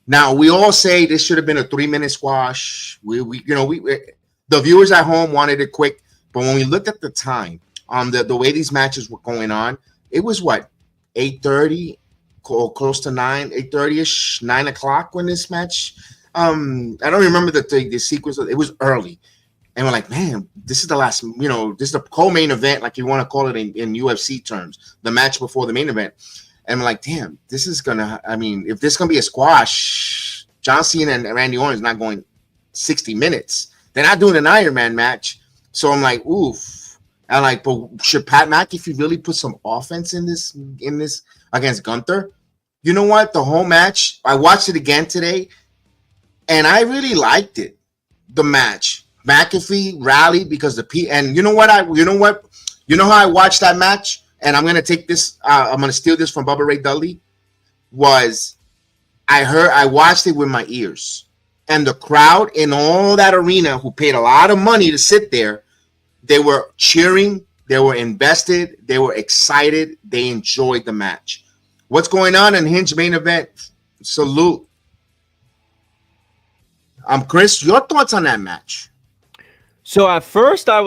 Now we all say this should have been a 3-minute squash. The viewers at home wanted it quick, but when we looked at the time, the way these matches were going on, it was 8:30, close to 8:30ish, 9 o'clock when this match. I don't remember the sequence. It was early, and we're like, man, this is the last. This is the co-main event, like you want to call it in UFC terms, the match before the main event. And I'm like, damn, this is gonna. I mean, if this is gonna be a squash, John Cena and Randy Orton is not going 60 minutes. They're not doing an Iron Man match. So I'm like, oof. I'm like, but should Pat McAfee really put some offense in this against Gunther? You know what? The whole match, I watched it again today, and I really liked it. The match, McAfee rallied because and you know what? You know how I watched that match? and I'm gonna take this. I'm gonna steal this from Bubba Ray Dudley. Was I watched it with my ears, and the crowd in all that arena who paid a lot of money to sit there, they were cheering, they were invested, they were excited, they enjoyed the match. What's going on in Hinge main event? Salute. Chris, your thoughts on that match? So at first I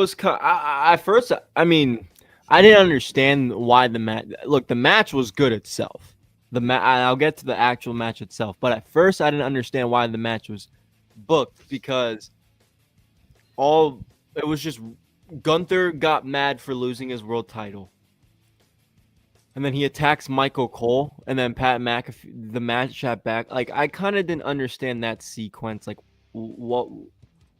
mean, I didn't understand why the match. Look, the match was good itself. I'll get to the actual match itself, but at first I didn't understand why the match was booked, because it was just Gunther got mad for losing his world title, and then he attacks Michael Cole, and then Pat McAfee, the match at back. Like, I kind of didn't understand that sequence. Like, what,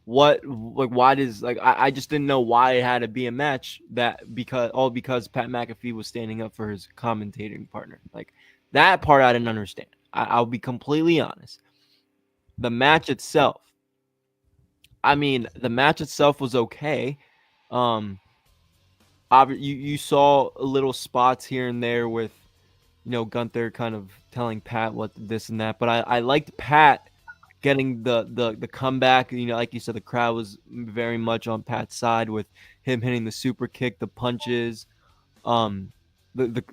like, why does, like, I just didn't know why it had to be a match because Pat McAfee was standing up for his commentating partner. Like, that part I didn't understand. I'll be completely honest. The match itself, was okay. You saw little spots here and there with, Gunther kind of telling Pat what this and that, but I liked Pat getting the comeback. Like you said, the crowd was very much on Pat's side with him hitting the super kick, the punches. The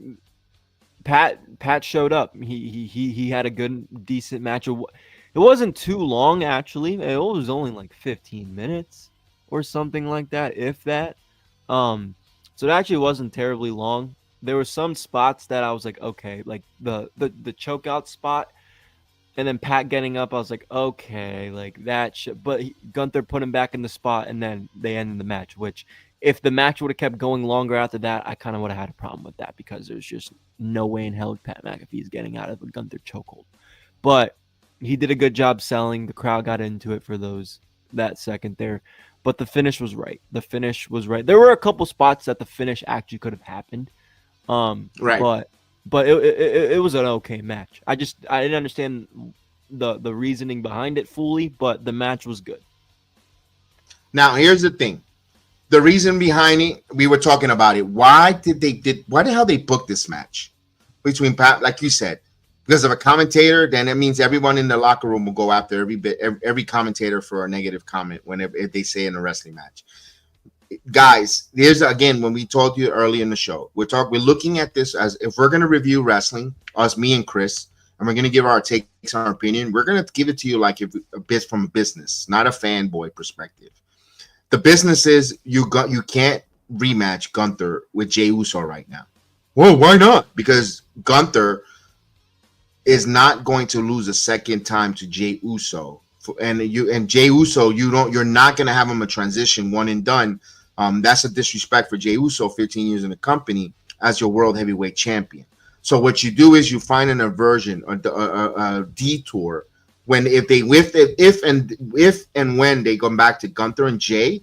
Pat showed up. He had a good, decent match. It wasn't too long, actually. It was only like 15 minutes or something like that, if that. So it actually wasn't terribly long. There were some spots that I was like, okay, like the choke out spot, and then Pat getting up, I was like, okay, like that shit. But Gunther put him back in the spot, and then they ended the match, which, if the match would have kept going longer after that, I kind of would have had a problem with that, because there's just no way in hell Pat McAfee is getting out of a Gunther chokehold. But he did a good job selling. The crowd got into it for that second there. But the finish was right. There were a couple spots that the finish actually could have happened. Right. But it was an okay match. I didn't understand the reasoning behind it fully, but the match was good. Now, here's the thing. The reason behind it, we were talking about it. Why the hell they booked this match between Pat, like you said, because of a commentator? Then it means everyone in the locker room will go after every commentator for a negative comment if they say in a wrestling match. Guys, here's again, when we told you early in the show, we're looking at this as, if we're going to review wrestling, us, me and Chris, and we're going to give our takes, our opinion, we're going to give it to you like a bit from a business, not a fanboy perspective. The business is you can't rematch Gunther with Jey Uso right now. Well, why not? Because Gunther is not going to lose a second time to Jey Uso, and Jey Uso, you're not going to have him a transition one and done. That's a disrespect for Jey Uso, 15 years in the company as your world heavyweight champion. So what you do is you find an aversion, a detour. If and when they come back to Gunther and Jey,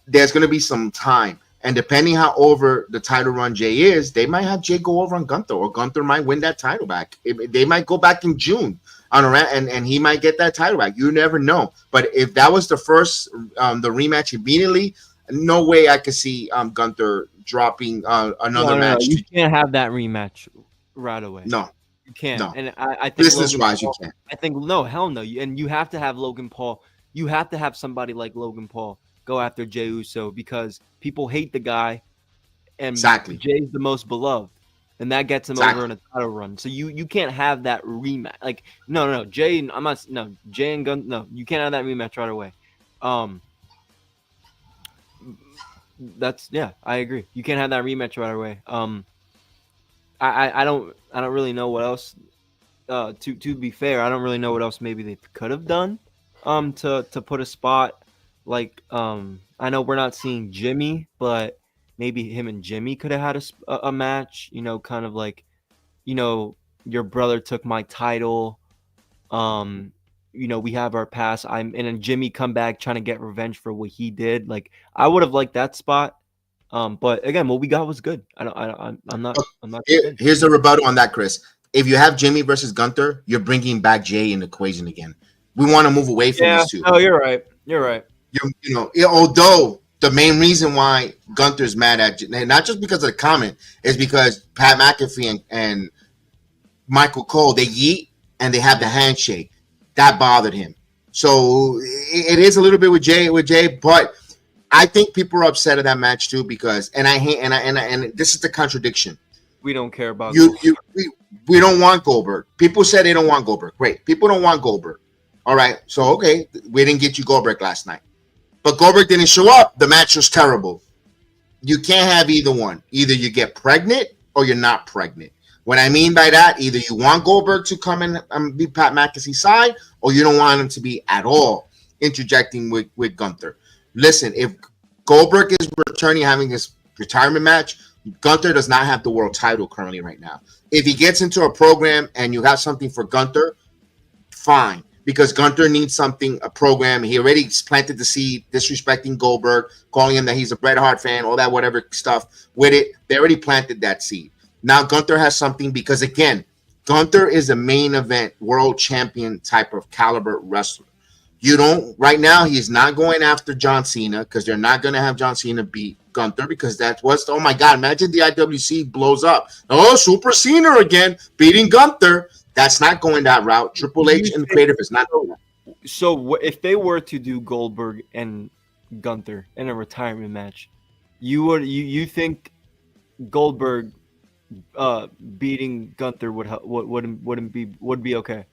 there's going to be some time. And depending how over the title run Jey is, they might have Jey go over on Gunther, or Gunther might win that title back. They might go back in June and he might get that title back. You never know. But if that was the first, the rematch immediately, no way I could see Gunther dropping another match. You can't have that rematch right away. No. You can't. No. And I think business-wise, you can't. I think, no, hell no. And you have to have Logan Paul. You have to have somebody like Logan Paul go after Jey Uso, because people hate the guy, and exactly. Jey's the most beloved, and that gets him over in a title run. So you can't have that rematch. Like, no, Jey and Gun. No, you can't have that rematch right away. I agree. You can't have that rematch right away. I don't really know what else. To be fair, I don't really know what else maybe they could have done. To put a spot like, I know we're not seeing Jimmy, but maybe him and Jimmy could have had a match. Kind of like, your brother took my title. We have our past. And then Jimmy come back trying to get revenge for what he did. Like, I would have liked that spot. But again, what we got was good. I'm not. Here's a rebuttal on that, Chris. If you have Jimmy versus Gunther, you're bringing back Jey in the equation again. We want to move away from these two. Oh, you're right. Although the main reason why Gunther's mad at, not just because of the comment, is because Pat McAfee and Michael Cole, they yeet and they have the handshake. That bothered him. So it is a little bit with Jay, but I think people are upset at that match too because, and I hate, and this is the contradiction. We don't care about we don't want Goldberg. People said they don't want Goldberg. Great. People don't want Goldberg. All right. So, okay, we didn't get you Goldberg last night. But Goldberg didn't show up. The match was terrible. You can't have either one. Either you get pregnant or you're not pregnant. What I mean by that, either you want Goldberg to come and be Pat McAfee's side, or you don't want him to be at all interjecting with Gunther. Listen, if Goldberg is returning, having his retirement match, Gunther does not have the world title currently right now. If he gets into a program and you have something for Gunther, fine. Because Gunther needs something, a program. He already planted the seed, disrespecting Goldberg, calling him that he's a Bret Hart fan, all that whatever stuff with it. They already planted that seed. Now Gunther has something because, again, Gunther is a main event world champion type of caliber wrestler. You don't, right now, he's not going after John Cena because they're not going to have John Cena beat Gunther because that's what's, oh my God, imagine the IWC blows up. Oh, Super Cena again, beating Gunther. That's not going that route. Triple H and the creative is not going that. So if they were to do Goldberg and Gunther in a retirement match, you think Goldberg beating Gunther would be okay?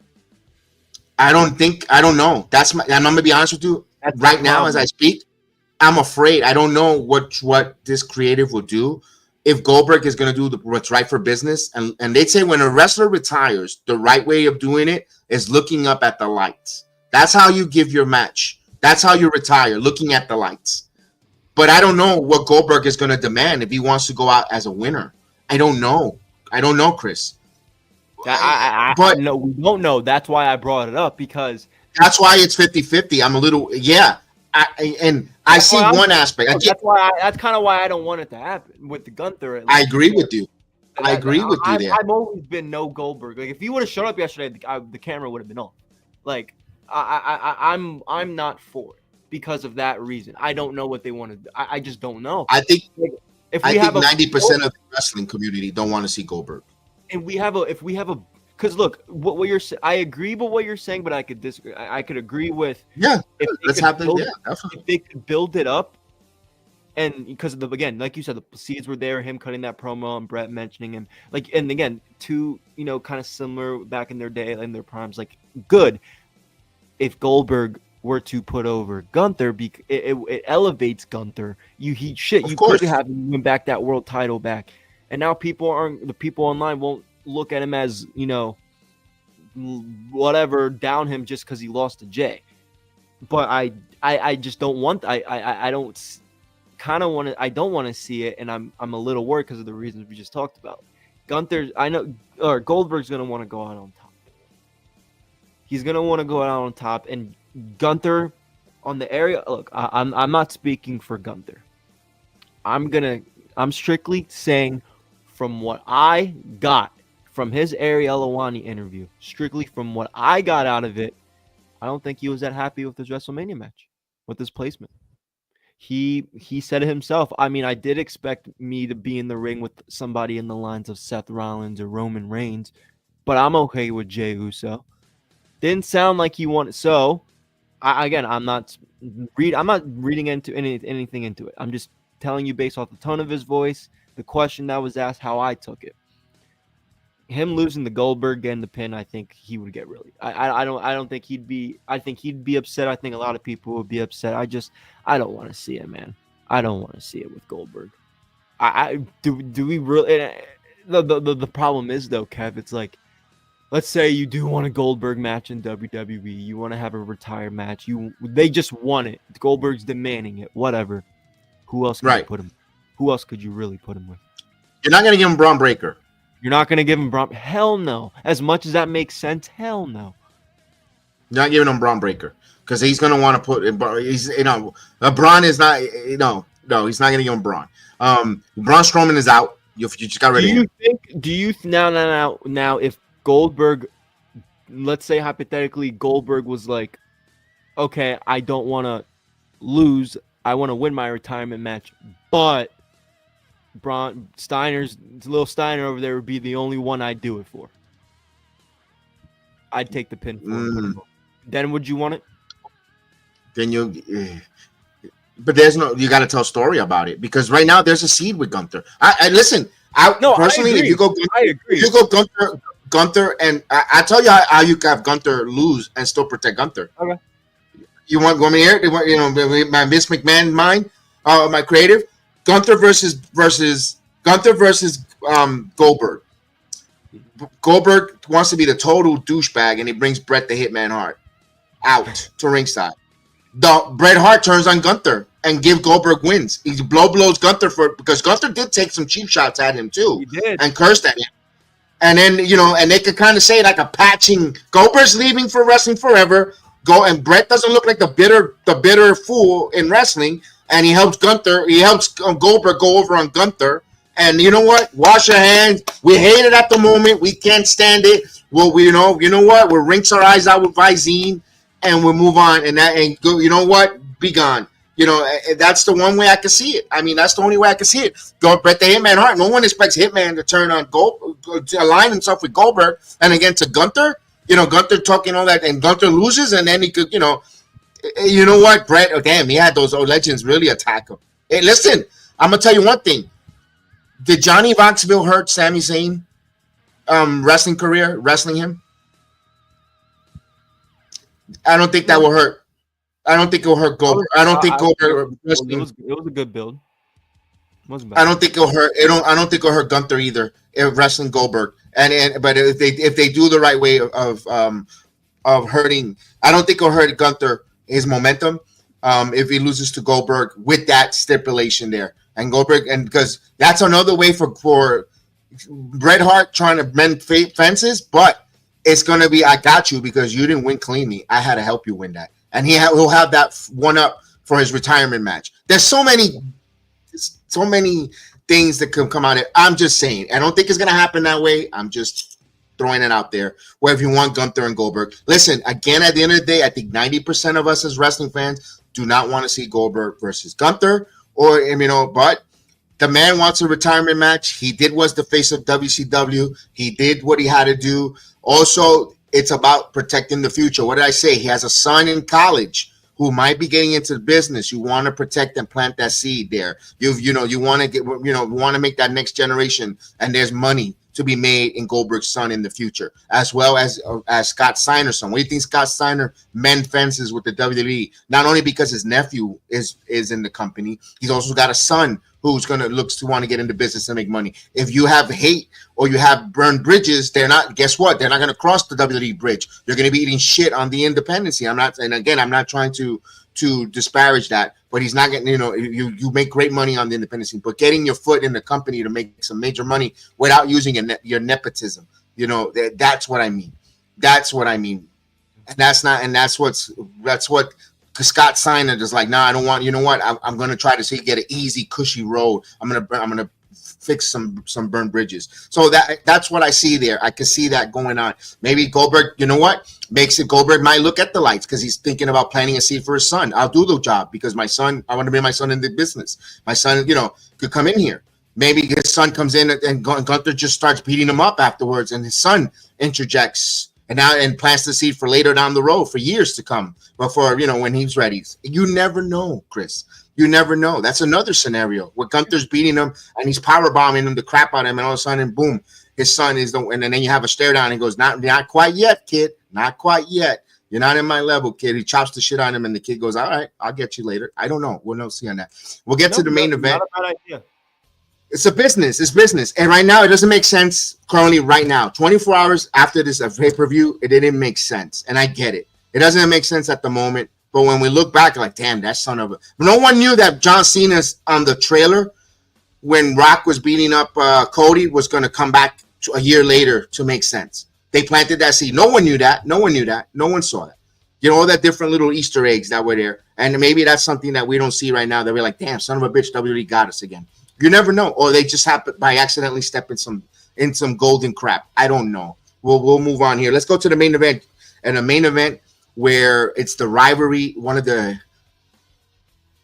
I don't know. I'm gonna be honest with you. Right now, as I speak, I'm afraid. I don't know what this creative will do. If Goldberg is going to do what's right for business, and they'd say when a wrestler retires, the right way of doing it is looking up at the lights. That's how you give your match. That's how you retire, looking at the lights. But I don't know what Goldberg is going to demand if he wants to go out as a winner. I don't know, Chris. But no, we don't know. That's why I brought it up because that's why it's 50-50. I'm a little, yeah. I see one aspect. That's kind of why I don't want it to happen with the Gunther. I agree with you. I agree with you there. I've always been no Goldberg. Like if he would have showed up yesterday, the camera would have been on. Like I'm not for it because of that reason. I don't know what they want to do. I just don't know. I think if we have 90% of the wrestling community don't want to see Goldberg. And if we have a because look, what you're saying, I agree with what you're saying, but I could disagree. I could agree with let's have this. If they could build it up, and because again, like you said, the seeds were there. Him cutting that promo and Brett mentioning him, and again, two kind of similar back in their day, in their primes, good. If Goldberg were to put over Gunther, it elevates Gunther. You could have him win back that world title back, and now people online won't look at him as whatever, down him just because he lost to Jay. But I just don't want. I don't want to see it, and I'm a little worried because of the reasons we just talked about. Goldberg's gonna want to go out on top. He's gonna want to go out on top, and Gunther on the area. Look, I'm not speaking for Gunther. I'm strictly saying from what I got from his Ariel Helwani interview, strictly from what I got out of it, I don't think he was that happy with his WrestleMania match, with his placement. He said it himself. I mean, I did expect me to be in the ring with somebody in the lines of Seth Rollins or Roman Reigns, but I'm okay with Jey Uso. Didn't sound like he wanted. So, I'm not reading into anything into it. I'm just telling you based off the tone of his voice, the question that was asked, how I took it. Him losing the Goldberg and the pin, I think he would get really. I don't think he'd be. I think he'd be upset. I think a lot of people would be upset. I don't want to see it, man. I don't want to see it with Goldberg. Do we really? The problem is though, Kev. It's like, let's say you do want a Goldberg match in WWE. You want to have a retired match. They just want it. Goldberg's demanding it. Whatever. Who else? You put him? Who else could you really put him with? You're not gonna give him Braun Breaker. You're not going to give him Braun? Hell no. As much as that makes sense, hell no. You're not giving him Braun Breaker because he's going to want to put. He's Braun is not. No, he's not going to give him Braun. Braun Strowman is out. You just got rid of him. Do you now? If Goldberg, let's say hypothetically, Goldberg was like, okay, I don't want to lose I want to win my retirement match, but little Steiner over there would be the only one I'd do it for. I'd take the pin for him. Then would you want it? Then but there's no, you got to tell a story about it, because right now there's a seed with Gunther. I listen. Personally, if you go, Gunther, and I tell you how you have Gunther lose and still protect Gunther. Okay. You want me here? My Vince McMahon mind, my creative. Gunther versus Goldberg. Goldberg wants to be the total douchebag, and he brings Bret the Hitman Hart out to ringside. Bret Hart turns on Gunther and give Goldberg wins. He blows Gunther because Gunther did take some cheap shots at him too. He did. And cursed at him. And then, and they could kind of say like a patching. Goldberg's leaving for wrestling forever. And Bret doesn't look like the bitter fool in wrestling. And he helps Goldberg go over on Gunther. And you know what? Wash your hands. We hate it at the moment. We can't stand it. Well, you know what? We'll rinse our eyes out with Visine, and we'll move on. And go. You know what? Be gone. That's the one way I can see it. I mean, that's the only way I can see it. Bret the Hitman Hart. No one expects Hitman to turn on to align himself with Goldberg, and again to Gunther. Gunther talking all that, and Gunther loses, and then he could, you know what, Bret? Oh, damn, he had those old legends really attack him. Hey, listen, I'm gonna tell you one thing. Did Johnny Knoxville hurt Sami Zayn wrestling career, wrestling him? I don't think that will hurt. I don't think it will hurt Goldberg. I don't think Goldberg. It was a good build. Wasn't bad. I don't think it'll hurt. I don't think it'll hurt Gunther either. Wrestling Goldberg, but if they do the right way of hurting, I don't think it'll hurt Gunther his momentum. If he loses to Goldberg with that stipulation there, and Goldberg, and because that's another way for Bret Hart trying to mend fences, but it's gonna be I got you because you didn't win cleanly. I had to help you win that, and he'll have that one up for his retirement match. There's so many things that could come out of it. I'm just saying. I don't think it's gonna happen that way. I'm just throwing it out there. Where if you want Gunther and Goldberg, listen. Again, at the end of the day, I think 90% of us as wrestling fans do not want to see Goldberg versus Gunther, but the man wants a retirement match. He was the face of WCW. He did what he had to do. Also, it's about protecting the future. What did I say? He has a son in college who might be getting into the business. You want to protect and plant that seed there. You want to make that next generation, and there's money to be made in Goldberg's son in the future, as well as Scott Steiner's son. What do you think Scott Steiner mend fences with the WWE? Not only because his nephew is in the company, he's also got a son who's looks to want to get into business and make money. If you have hate or you have burned bridges, guess what? They're not going to cross the WWE bridge. You're going to be eating shit on the independency. I'm not trying to disparage that, but he's not getting, you make great money on the independency, but getting your foot in the company to make some major money without using your nepotism, that's what I mean. That's what I mean. And that's what Scott Steiner is like, nah, I don't want, I'm going to try to get an easy, cushy road. I'm going to fix some burned bridges. So that's what I see there. I can see that going on. Maybe Goldberg, Goldberg might look at the lights because he's thinking about planting a seed for his son. I'll do the job because I want to be my son in the business. My son, could come in here. Maybe his son comes in and Gunther just starts beating him up afterwards, and his son interjects and plants the seed for later down the road for years to come. But for, when he's ready, you never know, Chris. You never know. That's another scenario where Gunther's beating him and he's power bombing him the crap out of him, and all of a sudden, boom, his son is and then you have a stare down and he goes, not quite yet, kid. Not quite yet. You're not in my level, kid. He chops the shit on him, and the kid goes, all right, I'll get you later. I don't know. We'll see on that. We'll get to the main event. Not a bad idea. It's a business. It's business. And right now, it doesn't make sense currently right now. 24 hours after this pay-per-view, it didn't make sense. And I get it. It doesn't make sense at the moment. But when we look back, like, damn, that son of a... No one knew that John Cena's on the trailer when Rock was beating up Cody was going to come back a year later to make sense. They planted that seed. No one knew that. No one saw that. All that different little Easter eggs that were there. And maybe that's something that we don't see right now that we're like, damn, son of a bitch, WWE got us again. You never know. Or they just happen by accidentally step in some golden crap. I don't know. We'll move on here. Let's go to the main event. And the main event where it's the rivalry, one of the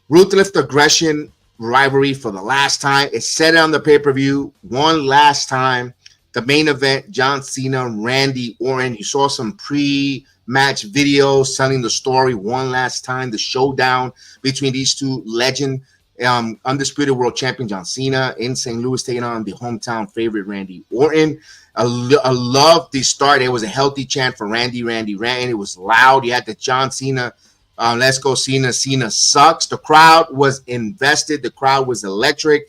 Ruthless aggression rivalry for the last time. It's set on the pay-per-view one last time. The main event, John Cena, Randy Orton. You saw some pre-match videos telling the story one last time. The showdown between these two legend, undisputed world champion John Cena in St. Louis taking on the hometown favorite Randy Orton. I love the start. It was a healthy chant for Randy. It was loud. You had the John Cena, let's go Cena. Cena sucks. The crowd was invested. The crowd was electric.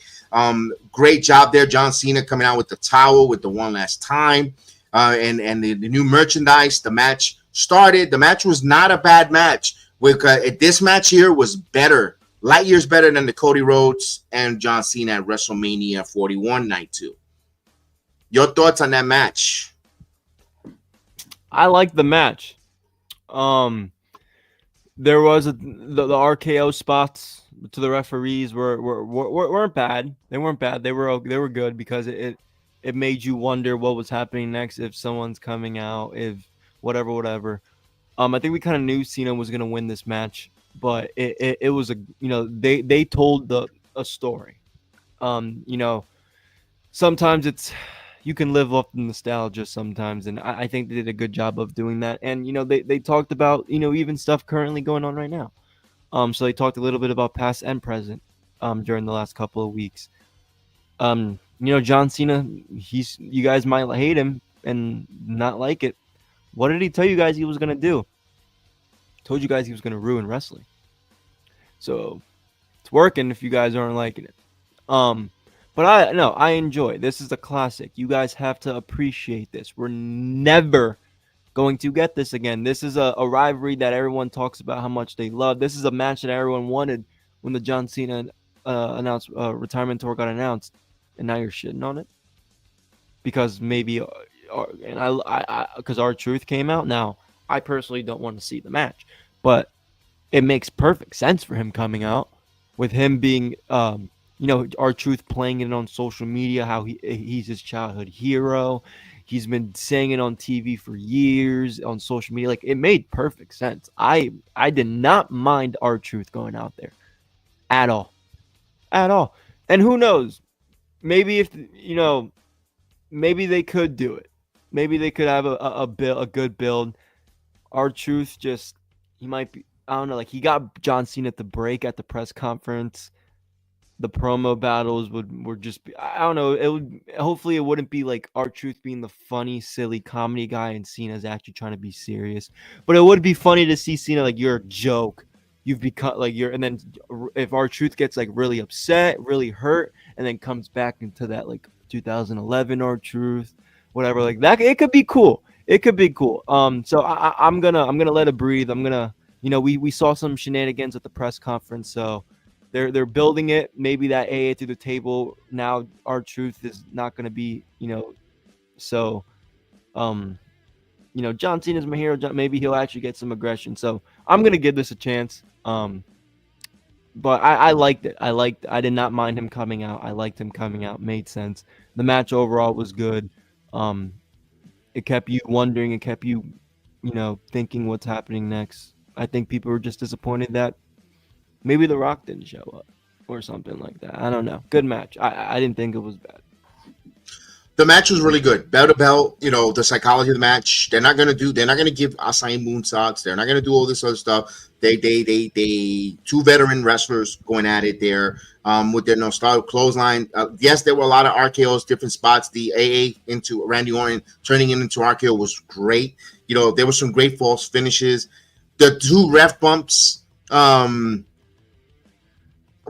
Great job there. John Cena coming out with the towel with the one last time. And the new merchandise. The match started. The match was not a bad match. This match here was better. Light years better than the Cody Rhodes and John Cena at WrestleMania 41 night 2. Your thoughts on that match? I like the match. There was the RKO spots to the referees weren't bad. They weren't bad. They were good because it made you wonder what was happening next, if someone's coming out, if whatever. I think we kind of knew Cena was gonna win this match, but it was they told a story. Sometimes you can live off the nostalgia sometimes, and I think they did a good job of doing that. And they talked about even stuff currently going on right now. So they talked a little bit about past and present during the last couple of weeks. John Cena, you guys might hate him and not like it. What did he tell you guys he was gonna do? Told you guys he was gonna ruin wrestling. So it's working if you guys aren't liking it. But I enjoy. This is a classic. You guys have to appreciate this. We're never going to get this again. This is a rivalry that everyone talks about how much they love. This is a match that everyone wanted when the John Cena retirement tour got announced, and now you're shitting on it because maybe because R-Truth came out. Now I personally don't want to see the match, but it makes perfect sense for him coming out with him being R-Truth playing it on social media, how he's his childhood hero. He's been saying it on TV for years on social media. Like, it made perfect sense. I did not mind R-Truth going out there at all. And who knows? Maybe maybe they could do it. Maybe they could have a good build. R-Truth he might be, I don't know, like he got John Cena to break at the press conference. The promo battles would just be, I don't know, hopefully it wouldn't be like R-Truth being the funny, silly comedy guy and Cena's actually trying to be serious. But it would be funny to see Cena like, you're a joke. You've become like and then if R-Truth gets like really upset, really hurt, and then comes back into that like 2011 R-Truth, whatever, like that, it could be cool. So I'm gonna let it breathe. I'm gonna, we saw some shenanigans at the press conference, so they're building it. Maybe that AA through the table. Now R-Truth is not going to be, so, John Cena's my hero. Maybe he'll actually get some aggression. So I'm going to give this a chance. But I liked it. I did not mind him coming out. I liked him coming out. Made sense. The match overall was good. It kept you wondering. It kept you, thinking what's happening next. I think people were just disappointed that maybe The Rock didn't show up or something like that. I don't know. Good match. I didn't think it was bad. The match was really good. Bell to bell, the psychology of the match. They're not gonna give Asai moonsaults. They're not gonna do all this other stuff. They two veteran wrestlers going at it there with their nostalgic clothesline. Yes, there were a lot of RKOs, different spots. The AA into Randy Orton turning it into RKO was great. There were some great false finishes. The two ref bumps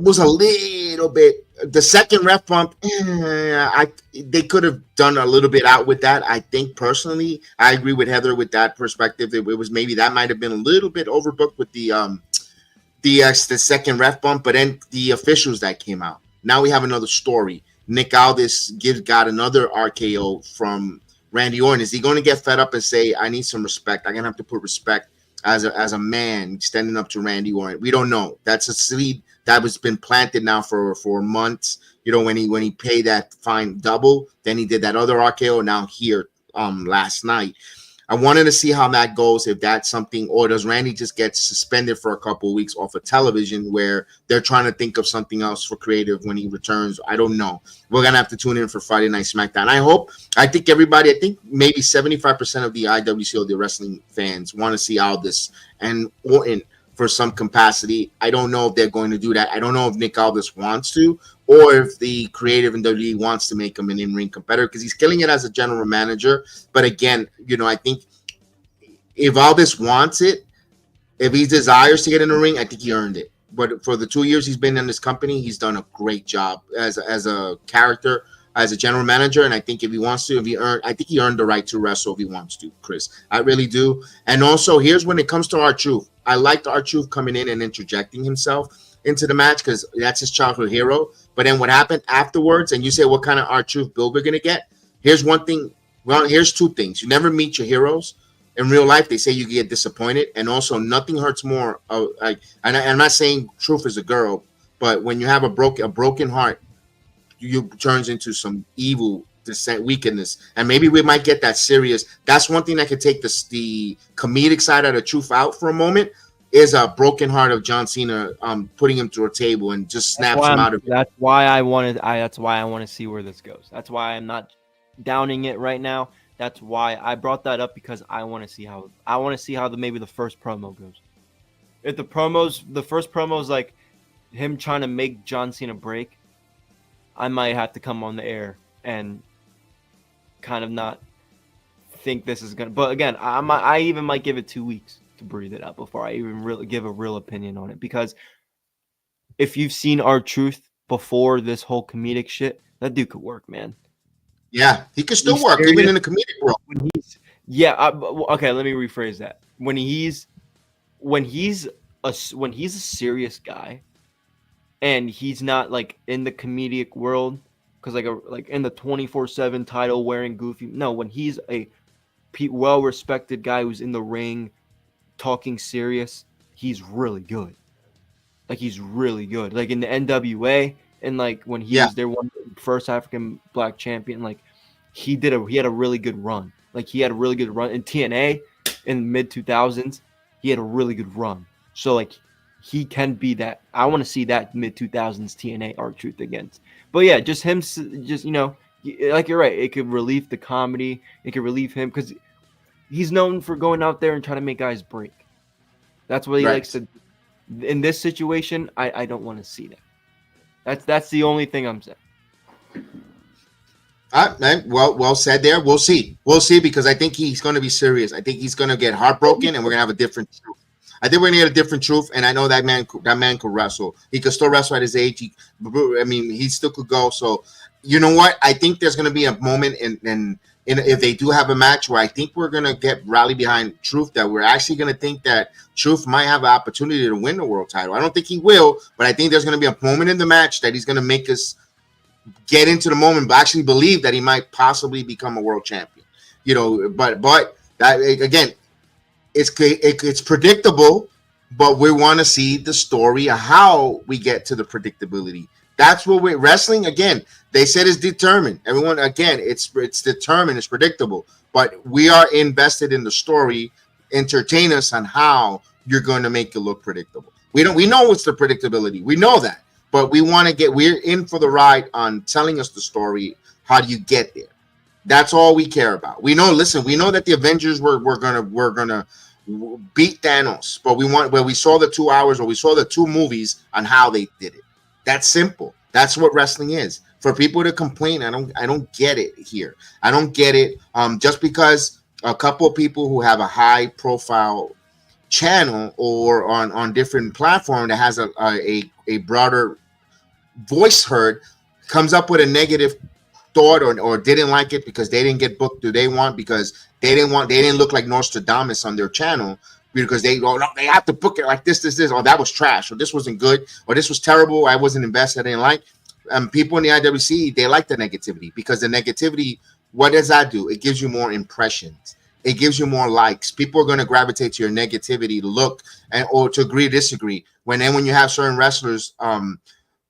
was a little bit. The second ref bump, they could have done a little bit out with that. I think personally, I agree with Heather with that perspective. It was maybe that might have been a little bit overbooked with the second ref bump, but then the officials that came out. Now we have another story. Nick Aldis got another RKO from Randy Orton. Is he going to get fed up and say, "I need some respect. I'm gonna have to put respect as a man standing up to Randy Orton"? We don't know. That's a seed that has been planted now for months. When he paid that fine double, then he did that other RKO. Now here, last night, I wanted to see how that goes, if that's something, or does Randy just get suspended for a couple of weeks off of television where they're trying to think of something else for creative when he returns. I don't know. We're going to have to tune in for Friday Night SmackDown. I think maybe 75% of the IWC, the wrestling fans, want to see Aldis and Orton for some capacity. I don't know if they're going to do that. I don't know if Nick Aldis wants to, or if the creative in WWE wants to make him an in-ring competitor, because he's killing it as a general manager. But again, I think if Aldis wants it, if he desires to get in the ring, I think he earned it. But for the 2 years he's been in this company, he's done a great job as a character, as a general manager. And I think if he wants to, I think he earned the right to wrestle if he wants to, Chris. I really do. And also, here's when it comes to R-Truth. I liked R-Truth coming in and interjecting himself into the match because that's his childhood hero. But then what happened afterwards, and you say, what kind of R-Truth build we're going to get? Here's one thing. Well, here's two things. You never meet your heroes. In real life, they say you get disappointed. And also, nothing hurts more. I'm not saying Truth is a girl, but when you have a broken heart, you turns into some evil wickedness, and maybe we might get that serious. That's one thing that could take the comedic side of the Truth out for a moment, is a broken heart of John Cena putting him through a table and just snaps him out of it. That's why I want to see where this goes. That's why I'm not downing it right now. That's why I brought that up, because I want to see how maybe the first promo goes. If the first promo is like him trying to make John Cena break, I might have to come on the air and kind of not think this is gonna. But again, I even might give it 2 weeks to breathe it out before I even really give a real opinion on it. Because if you've seen R-Truth before this whole comedic shit, that dude could work, man. Yeah, he could still work even in the comedic world. Okay, let me rephrase that. When he's a serious guy, and he's not like in the comedic world, because like in the 24/7 title wearing goofy. No, when he's a well-respected guy who's in the ring talking serious, he's really good. Like, he's really good. Like in the NWA, and like when he was their first African black champion, like he had a really good run. Like he had a really good run in TNA in mid 2000s. He had a really good run. So like he can be that. I want to see that mid 2000s TNA R-Truth against. But yeah, just him, like you're right. It could relieve the comedy. It could relieve him, because he's known for going out there and trying to make guys break. That's what he likes to. In this situation, I don't want to see that. That's the only thing I'm saying. Well said there. We'll see, because I think he's going to be serious. I think he's going to get heartbroken, and we're going to have a different Truth. I think we're going to get a different Truth, and I know that man could wrestle. He could still wrestle at his age. He still could go. So, you know what? I think there's going to be a moment in if they do have a match where I think we're going to get rally behind Truth, that we're actually going to think that Truth might have an opportunity to win the world title. I don't think he will, but I think there's going to be a moment in the match that he's going to make us get into the moment, but actually believe that he might possibly become a world champion. But that, again, it's predictable, but we want to see the story of how we get to the predictability. That's what we're wrestling. Again, they said it's determined. Everyone, again, it's determined, it's predictable, but we are invested in the story. Entertain us on how you're going to make it look predictable. We know it's the predictability. We know that, but we're in for the ride on telling us the story. How do you get there? That's all we care about. We know that the Avengers were gonna beat Thanos, but we saw the 2 hours, or we saw the 2 movies on how they did it. That's simple. That's what wrestling is. For people to complain, I don't get it here. I don't get it. Just because a couple of people who have a high profile channel or on different platform that has a broader voice heard comes up with a negative thought or didn't like it because they didn't get booked because they didn't look like Nostradamus on their channel, because they have to book it like this, or that was trash, or this wasn't good, or this was terrible, I wasn't invested, I didn't like. People in the IWC, they like the negativity, because the negativity, what does that do? It gives you more impressions. It gives you more likes. People are going to gravitate to your negativity to look or to agree or disagree. When you have certain wrestlers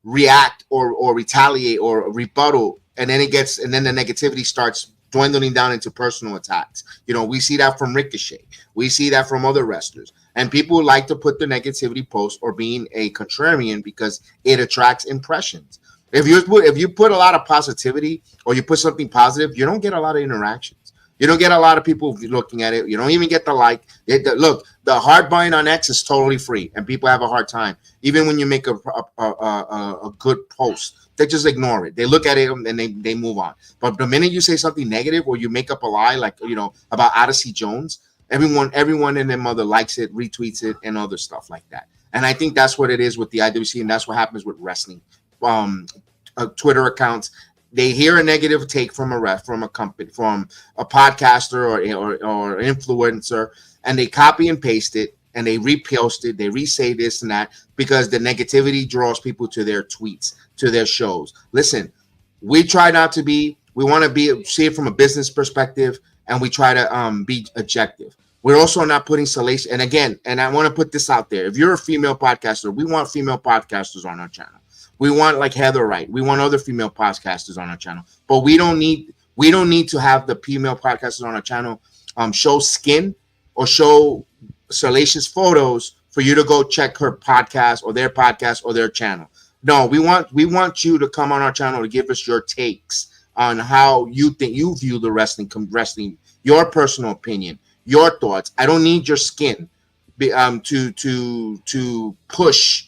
react or retaliate or rebuttal, and then the negativity starts dwindling down into personal attacks. You know, we see that from Ricochet. We see that from other wrestlers. And people like to put the negativity post or being a contrarian because it attracts impressions. If you put a lot of positivity or you put something positive, you don't get a lot of interactions. You don't get a lot of people looking at it. You don't even get the like. Look, the hard buying on X is totally free, and people have a hard time. Even when you make a good post, they just ignore it. They look at it and they move on. But the minute you say something negative or you make up a lie, like, you know, about Odyssey Jones, everyone and their mother likes it, retweets it, and other stuff like that. And I think that's what it is with the IWC, and that's what happens with wrestling. Twitter accounts. They hear a negative take from a company, from a podcaster or influencer, and they copy and paste it, and they repost it, they re-say this and that, because the negativity draws people to their tweets, to their shows. Listen, we try not to be, we want to see it from a business perspective, and we try to be objective. We're also not putting salacious, and again, and I want to put this out there. If you're a female podcaster, we want female podcasters on our channel. We want like Heather Wright. We want other female podcasters on our channel. But we don't need to have the female podcasters on our channel show skin or show salacious photos for you to go check her podcast or their channel. No, we want you to come on our channel to give us your takes on how you think you view the wrestling, your personal opinion, your thoughts. I don't need your skin to push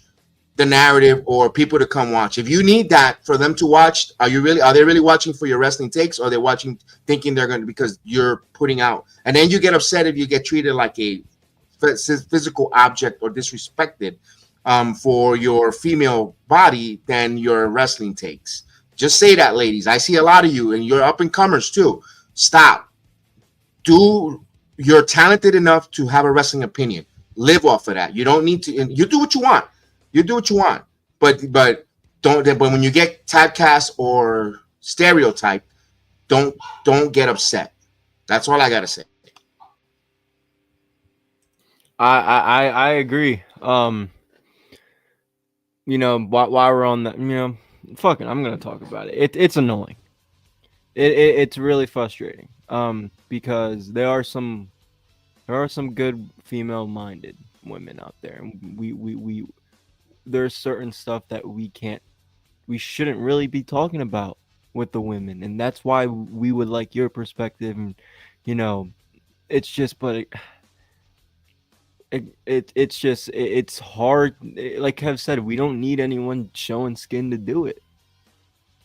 the narrative or people to come watch. If you need that for them to watch, are they really watching for your wrestling takes, or are they watching thinking they're going to, because you're putting out, and then you get upset if you get treated like a physical object or disrespected for your female body than your wrestling takes. Just say that, ladies. I see a lot of you, and you're up and comers too. Stop. You're talented enough to have a wrestling opinion. Live off of that. You don't need to. You do what you want. You do what you want, but don't. But when you get typecast or stereotyped, don't get upset. That's all I gotta say. I agree. You know, while we're on that, you know, fucking, I'm gonna talk about it. It's annoying. It's really frustrating. Because there are some good female-minded women out there, and we there's certain stuff that we shouldn't really be talking about with the women, and that's why we would like your perspective. And you know, it's just, but it's hard. Like Kev said, we don't need anyone showing skin to do it.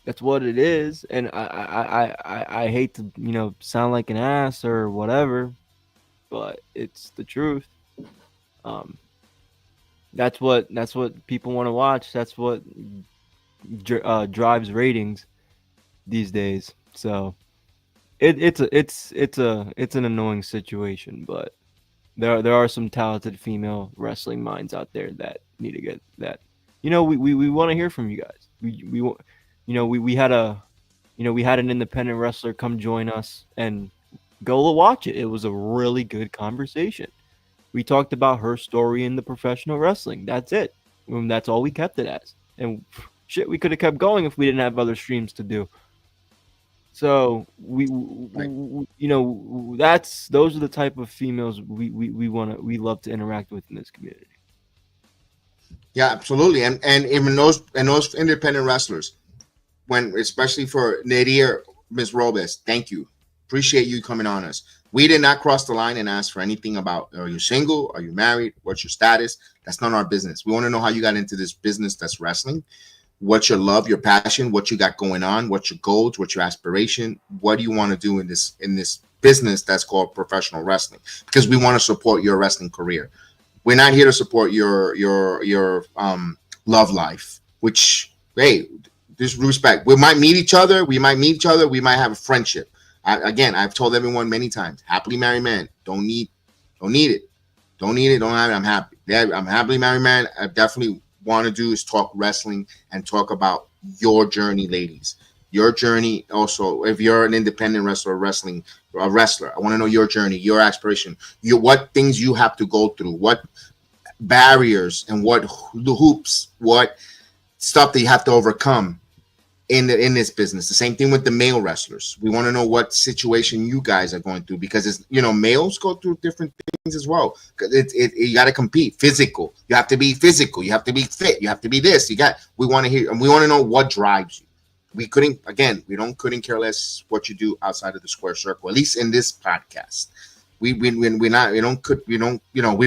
That's what it is, and I hate to, you know, sound like an ass or whatever, but it's the truth. That's what people want to watch. That's what drives ratings these days. So it's an annoying situation, but there are some talented female wrestling minds out there that need to get that. You know, we want to hear from you guys. We want, you know, we had an independent wrestler come join us and go watch it. It was a really good conversation. We talked about her story in the professional wrestling. That's it. That's all we kept it as. And shit, we could have kept going if we didn't have other streams to do. So you know, those are the type of females we love to interact with in this community. Yeah, absolutely. And even those independent wrestlers, especially for Nadir, Ms. Robes, thank you. Appreciate you coming on us. We did not cross the line and ask for anything about, are you single? Are you married? What's your status? That's not our business. We want to know how you got into this business that's wrestling. What's your love, your passion, what you got going on, what's your goals, what's your aspiration? What do you want to do in this business that's called professional wrestling? Because we want to support your wrestling career. We're not here to support your love life, which, hey, disrespect. We might meet each other. We might have a friendship. I've told everyone many times, happily married man, don't need it. Don't have it. I'm happy. Yeah, I'm happily married man. I definitely want to do is talk wrestling and talk about your journey, ladies. Your journey also, if you're an independent wrestler, a wrestler, I want to know your journey, your aspiration, what things you have to go through, what barriers and what hoops, what stuff that you have to overcome in this business. The same thing with the male wrestlers. We want to know what situation you guys are going through, because it's, males go through different things as well. You got to compete physical. You have to be physical. You have to be fit. You have to be this. We want to hear, and we want to know what drives you. We couldn't care less what you do outside of the square circle, at least in this podcast. We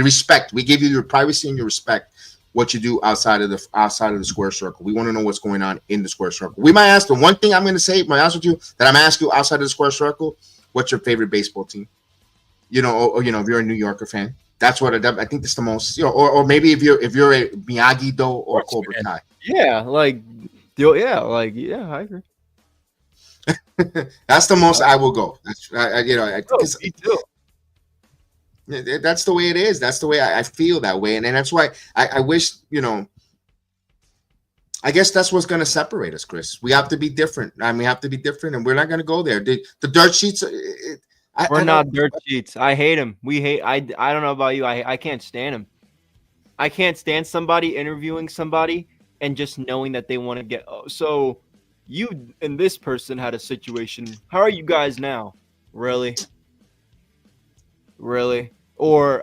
respect. We give you your privacy and your respect. What you do outside of the square circle. We want to know what's going on in the square circle. We might ask the one thing I'm going to say, my answer to you, that I'm asking you outside of the square circle. What's your favorite baseball team? Or if you're a New Yorker fan, that's what I think that's the most. Or maybe if you're a Miyagi-Do or Cobra Kai. Yeah, I agree. That's the most I will go. That's Me too. That's the way it is. That's the way I feel that way. And that's why I wish, I guess that's what's going to separate us, Chris. We have to be different. We have to be different, and we're not going to go there. The dirt sheets. We're not dirt sheets. I hate him. I don't know about you. I can't stand him. I can't stand somebody interviewing somebody and just knowing that they want to get. Oh, so you and this person had a situation. How are you guys now? Really? Or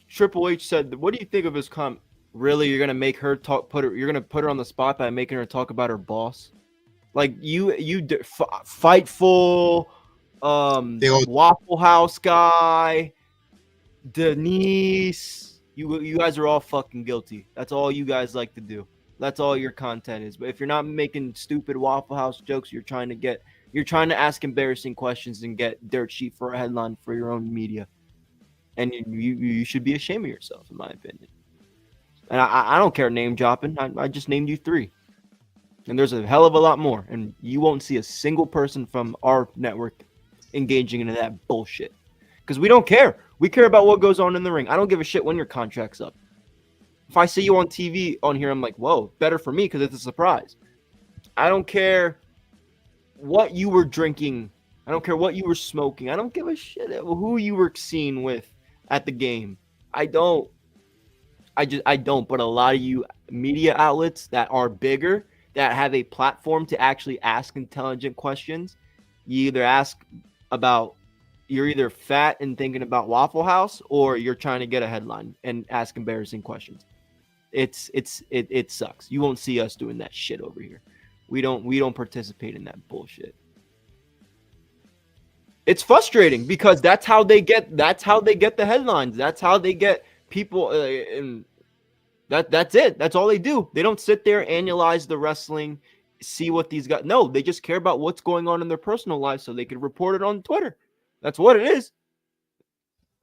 Triple H said, "What do you think of his comment? Really, you're gonna make her talk? You're gonna put her on the spot by making her talk about her boss? Like Fightful, Waffle House guy, Denise. You guys are all fucking guilty. That's all you guys like to do. That's all your content is. But if you're not making stupid Waffle House jokes, you're trying to ask embarrassing questions and get dirt sheet for a headline for your own media. And you should be ashamed of yourself, in my opinion. And I don't care name dropping. I just named you 3. And there's a hell of a lot more. And you won't see a single person from our network engaging into that bullshit. Because we don't care. We care about what goes on in the ring. I don't give a shit when your contract's up. If I see you on TV on here, I'm like, whoa, better for me because it's a surprise. I don't care what you were drinking. I don't care what you were smoking. I don't give a shit who you were seen with at the game. I don't. But a lot of you media outlets that are bigger, that have a platform to actually ask intelligent questions, you're either fat and thinking about Waffle House, or you're trying to get a headline and ask embarrassing questions. It sucks. You won't see us doing that shit over here. We don't participate in that bullshit. It's frustrating because that's how they get the headlines. That's how they get people, and that's it. That's all they do. They don't sit there, analyze the wrestling, see what these guys. No, they just care about what's going on in their personal life so they can report it on Twitter. That's what it is.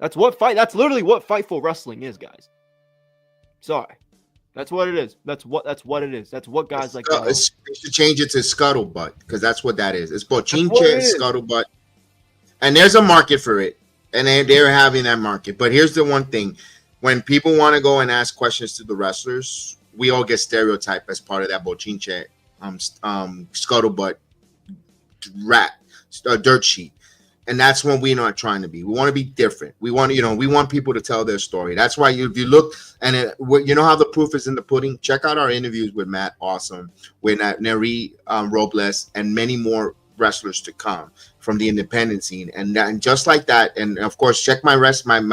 That's literally what Fightful Wrestling is, guys. Sorry. That's what it is. That's what it is. That's what guys like. They should change it to Scuttlebutt, because that's what that is. It's Bochinche, Scuttlebutt. And there's a market for it, and they're having that market. But here's the one thing: when people want to go and ask questions to the wrestlers, we all get stereotyped as part of that Bochinche, Scuttlebutt, dirt sheet, and that's what we're not trying to be. We want to be different. We want people to tell their story. That's why if you look, and you know how the proof is in the pudding. Check out our interviews with Matt Awesome, with Neri Robles, and many more wrestlers to come from the independent scene, and just like that. And of course, check my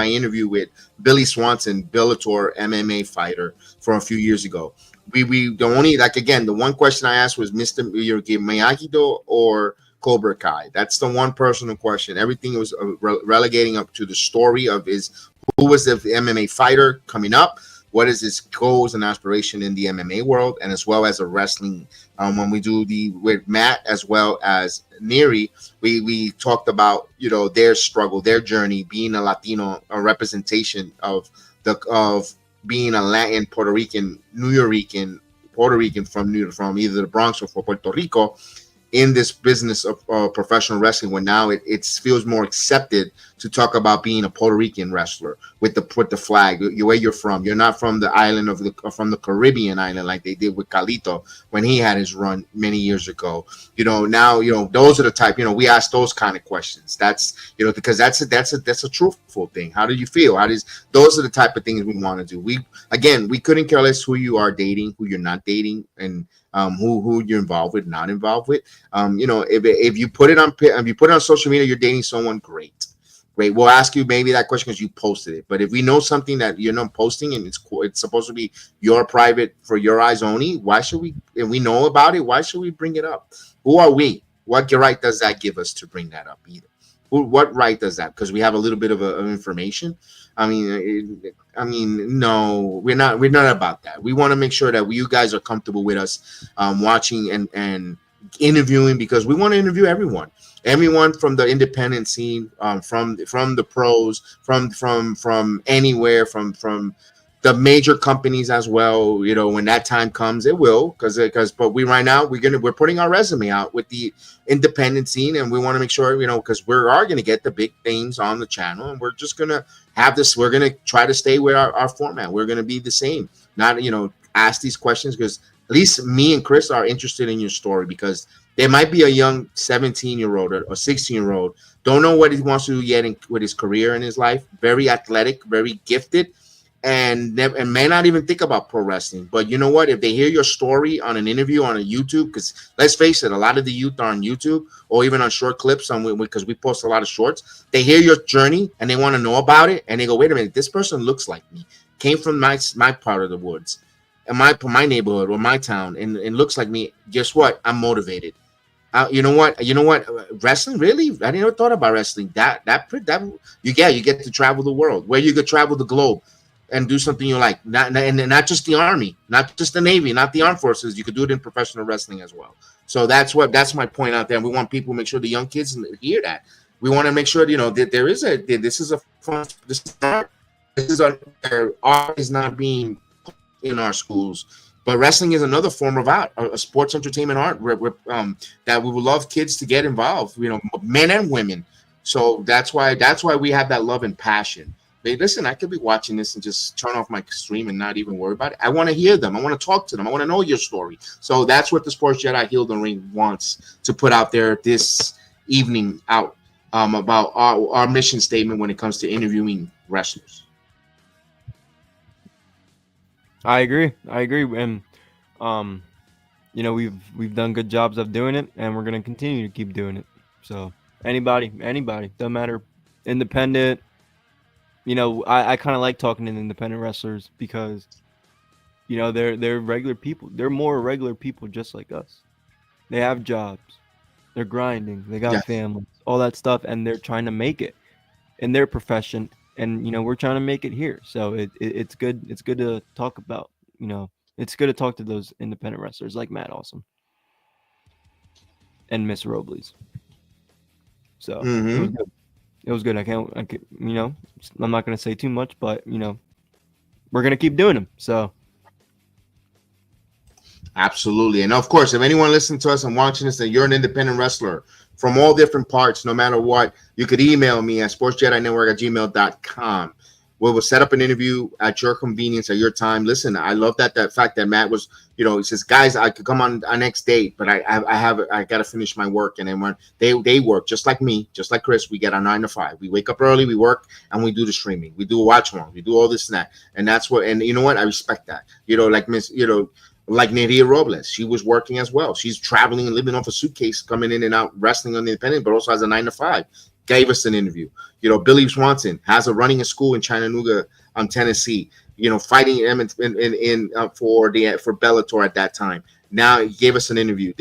interview with Billy Swanson, Bellator MMA fighter, from a few years ago. The one question I asked was, Mr. Miyagi-Do or Cobra Kai? That's the one personal question. Everything was relegating up to the story of who was the MMA fighter coming up, what is his goals and aspiration in the MMA world, and as well as a wrestling. When we do with Matt as well as Neri, we talked about their struggle, their journey, being a Latino, a representation of being a Latin, Puerto Rican, Puerto Rican from either the Bronx or from Puerto Rico, in this business of professional wrestling, where now it feels more accepted to talk about being a Puerto Rican wrestler with the flag, where you're from. You're not from the island from the Caribbean island like they did with Calito when he had his run many years ago. Now those are the type. We ask those kind of questions. That's because that's a truthful thing. How do you feel? Those are the type of things we want to do. We couldn't care less who you are dating, who you're not dating, and who you're involved with, not involved with. If you put it on social media, you're dating someone, great. We'll ask you maybe that question because you posted it. But if we know something that you're not posting and it's supposed to be your private for your eyes only, why should we? If we know about it, why should we bring it up? Who are we? What right does that give us to bring that up either? What right does that? Because we have a little bit of information. I mean, no, we're not about that. We want to make sure that you guys are comfortable with us watching and interviewing, because we want to interview everyone from the independent scene, from the pros, from anywhere, from the major companies as well. When that time comes, it will, but right now we're putting our resume out with the independent scene, and we want to make sure, because we are going to get the big names on the channel, and we're just going to have this. We're going to try to stay with our format. We're going to be the same, not ask these questions, because at least me and Chris are interested in your story, because there might be a young 17-year-old or 16-year-old, don't know what he wants to do yet with his career in his life, very athletic, very gifted, and may not even think about pro wrestling. But you know what? If they hear your story on an interview on a YouTube, because let's face it, a lot of the youth are on YouTube or even on short clips, because we post a lot of shorts. They hear your journey and they want to know about it, and they go, wait a minute, this person looks like me, came from my part of the woods, and my neighborhood or my town, and looks like me. Guess what? I'm motivated. You know what? Wrestling, really? I never thought about wrestling. You get to travel the world, where you could travel the globe and do something you like. Not just the Army, not just the Navy, not the armed forces. You could do it in professional wrestling as well. So that's my point out there. And we want people to make sure the young kids hear that. We want to make sure that this is a fun. This is art. Art is not being in our schools. But wrestling is another form of art, a sports entertainment art, that we would love kids to get involved, men and women. So that's why we have that love and passion. Hey, listen, I could be watching this and just turn off my stream and not even worry about it. I want to hear them. I want to talk to them. I want to know your story. So that's what the Sports Jedi Heal the Ring wants to put out there this evening about our mission statement when it comes to interviewing wrestlers. I agree, and we've done good jobs of doing it, and we're gonna continue to keep doing it. So anybody, doesn't matter, independent. I kind of like talking to independent wrestlers because they're regular people. They're more regular people just like us. They have jobs, they're grinding, they got families, all that stuff, and they're trying to make it in their profession. And we're trying to make it here, so it's good. It's good to talk about. It's good to talk to those independent wrestlers like Matt Awesome and Miss Robles. So it was good. I can't. I'm not gonna say too much, but we're gonna keep doing them. So absolutely, and of course, if anyone listening to us and watching us, and you're an independent wrestler from all different parts, no matter what, you could email me at sportsjedinetwork@gmail.com. We will set up an interview at your convenience, at your time. Listen, I love that fact that Matt was, he says, guys, I could come on our next date, but I got to finish my work. And then when they work just like me, just like Chris, we get our 9 to 5. We wake up early, we work, and we do the streaming. We do a watch along. We do all this and that. And that's what, and you know what? I respect that. Like Nadia Robles, she was working as well. She's traveling and living off a suitcase, coming in and out, wrestling on the independent, but also has a 9 to 5. Gave us an interview. Billy Swanson running a school in Chattanooga, Tennessee. Fighting him for Bellator at that time. Now he gave us an interview.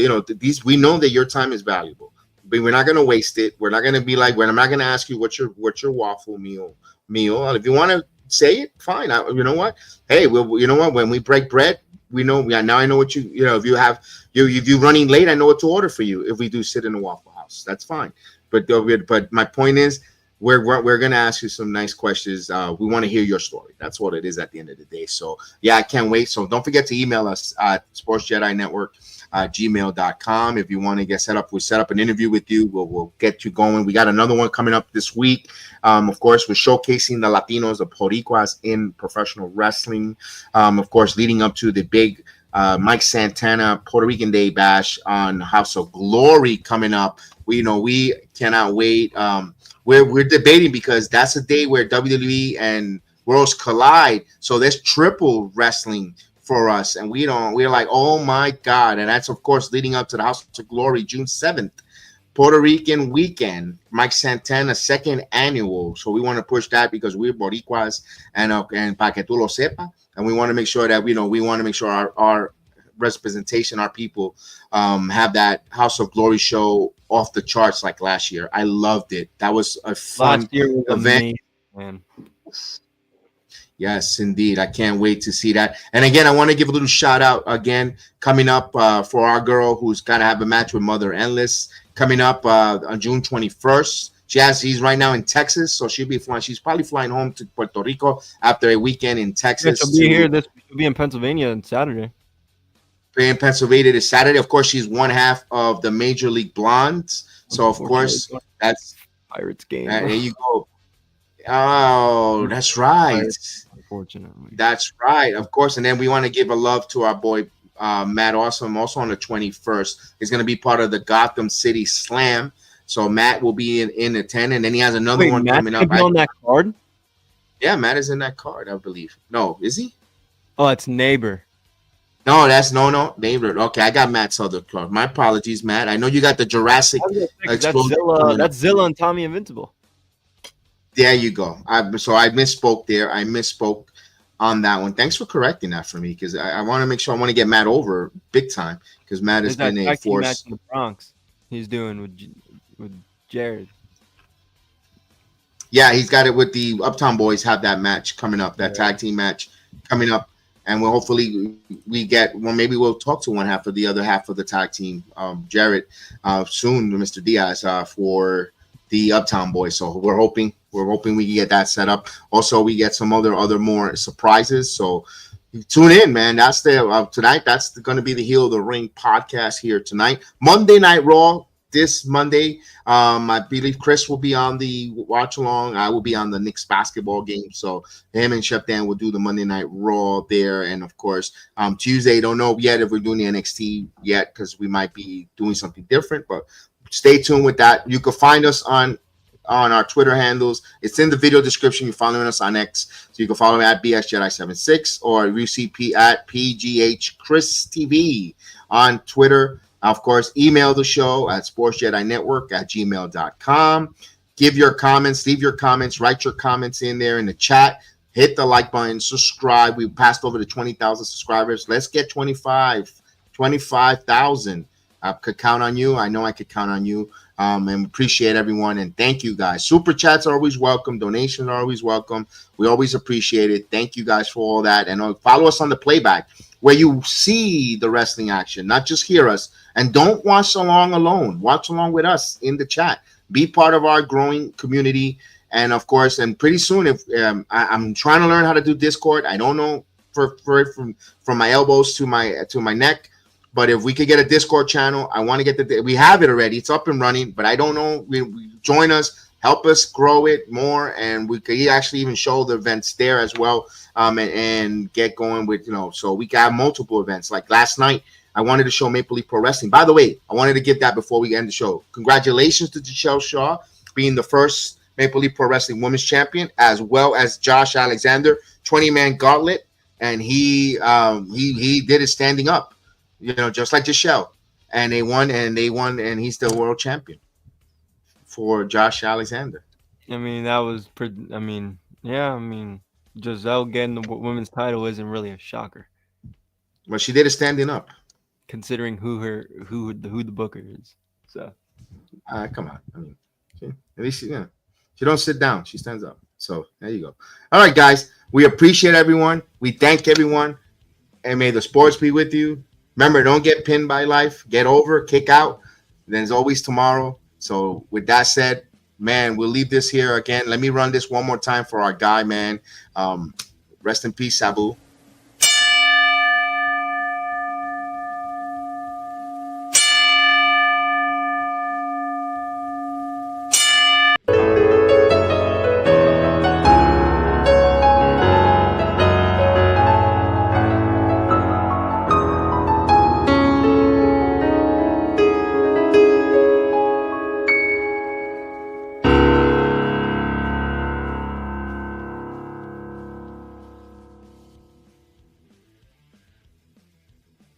We know that your time is valuable, but we're not going to waste it. We're not going to be like, I'm not going to ask you what's your waffle meal. If you want to say it, fine. You know what? Hey, you know what? When we break bread, we know. Now I know what if you're running late, I know what to order for you. If we do sit in a Waffle House, that's fine. But my point is, we're going to ask you some nice questions. We want to hear your story. That's what it is at the end of the day. So yeah, I can't wait. So don't forget to email us at sportsjedinetwork@gmail.com if you want to get set up. We'll set up an interview with you. We'll get you going. We got another one coming up this week. Of course, we're showcasing the Latinos, the Boricuas in professional wrestling. Of course, leading up to the big Mike Santana Puerto Rican Day Bash on House of Glory coming up. We cannot wait. We're debating because that's a day where WWE and worlds collide. So there's triple wrestling for us, and we're like, oh my God. And that's of course leading up to the House of Glory, June 7th, Puerto Rican weekend, Mike Santana second annual. So we want to push that because we're Boricuas and para que tú lo sepa, and we want to make sure that we want to make sure our representation, our people have that House of Glory show off the charts like last year. I loved it. That was a fun Last year was event. amazing, man. Yes, indeed. I can't wait to see that. And again, I want to give a little shout out again coming up for our girl who's got to have a match with Mother Endless coming up on June 21st. She's right now in Texas, so she'll be flying. She's probably flying home to Puerto Rico after a weekend in Texas. She'll be here. She'll be in Pennsylvania on Saturday. In Pennsylvania this Saturday. Of course, she's one half of the Major League Blondes. So of course, that's Pirates game. There you go. Oh, that's right. Unfortunately, that's right. Of course, and then we want to give a love to our boy Matt Awesome. Also on the 21st, he's going to be part of the Gotham City Slam. So Matt will be in attendance, and then he has another one coming up. On that card? Yeah, Matt is in that card, I believe. No, is he? Oh, it's Neighbor. No, that's no neighbor. Okay, I got Matt's other card. My apologies, Matt. I know you got the Jurassic. That's Zilla and Tommy Invincible. There you go. So I misspoke there. I misspoke on that one. Thanks for correcting that for me, because I want to make sure I want to get Matt over big time, because Matt has been a force. Match in the Bronx. He's doing with Jared. Yeah, he's got it with the Uptown Boys. Have that match coming up. That tag team match coming up. And we'll hopefully maybe we'll talk to one half of the other half of the tag team, Jared, soon, Mr. Diaz, for the Uptown Boys. So we're hoping we can get that set up. Also, we get some other more surprises. So tune in, man. That's tonight. That's going to be the Heel of the Ring podcast here tonight. Monday Night Raw. This Monday, I believe Chris will be on the watch along. I will be on the Knicks basketball game. So him and Chef Dan will do the Monday Night Raw there. And of course, Tuesday, don't know yet if we're doing the NXT yet, because we might be doing something different. But stay tuned with that. You can find us on our Twitter handles. It's in the video description. You're following us on X. So you can follow me at BSJedi76 or UCP at PGH Chris TV on Twitter. Of course, email the show at sportsjedinetwork@gmail.com. Give your comments, leave your comments, write your comments in there in the chat. Hit the like button, subscribe. We passed over the 20,000 subscribers. Let's get 25,000. I could count on you. I know I could count on you. And appreciate everyone. And thank you guys. Super chats are always welcome. Donations are always welcome. We always appreciate it. Thank you guys for all that. And follow us on the playback, where you see the wrestling action, not just hear us. And don't watch along alone. Watch along with us in the chat. Be part of our growing community. And of course, and pretty soon, if I'm trying to learn how to do Discord. I don't know from my elbows to my neck. But if we could get a Discord channel, I want to get we have it already. It's up and running, but I don't know. We join us, help us grow it more, and we could actually even show the events there as well, and get going with, so we got multiple events. Like last night, I wanted to show Maple Leaf Pro Wrestling. By the way, I wanted to give that before we end the show. Congratulations to Giselle Shaw being the first Maple Leaf Pro Wrestling Women's Champion, as well as Josh Alexander, 20-man gauntlet, and he did it standing up. Just like Giselle, and they won, and he's the world champion for Josh Alexander. I mean, that was Giselle getting the women's title isn't really a shocker. Well, she did it standing up, considering who the booker is. So, come on. I mean, at least she don't sit down; she stands up. So there you go. All right, guys, we appreciate everyone. We thank everyone, and may the sports be with you. Remember, don't get pinned by life. Get over, kick out. There's always tomorrow. So with that said, man, we'll leave this here again. Let me run this one more time for our guy, man. Rest in peace, Sabu.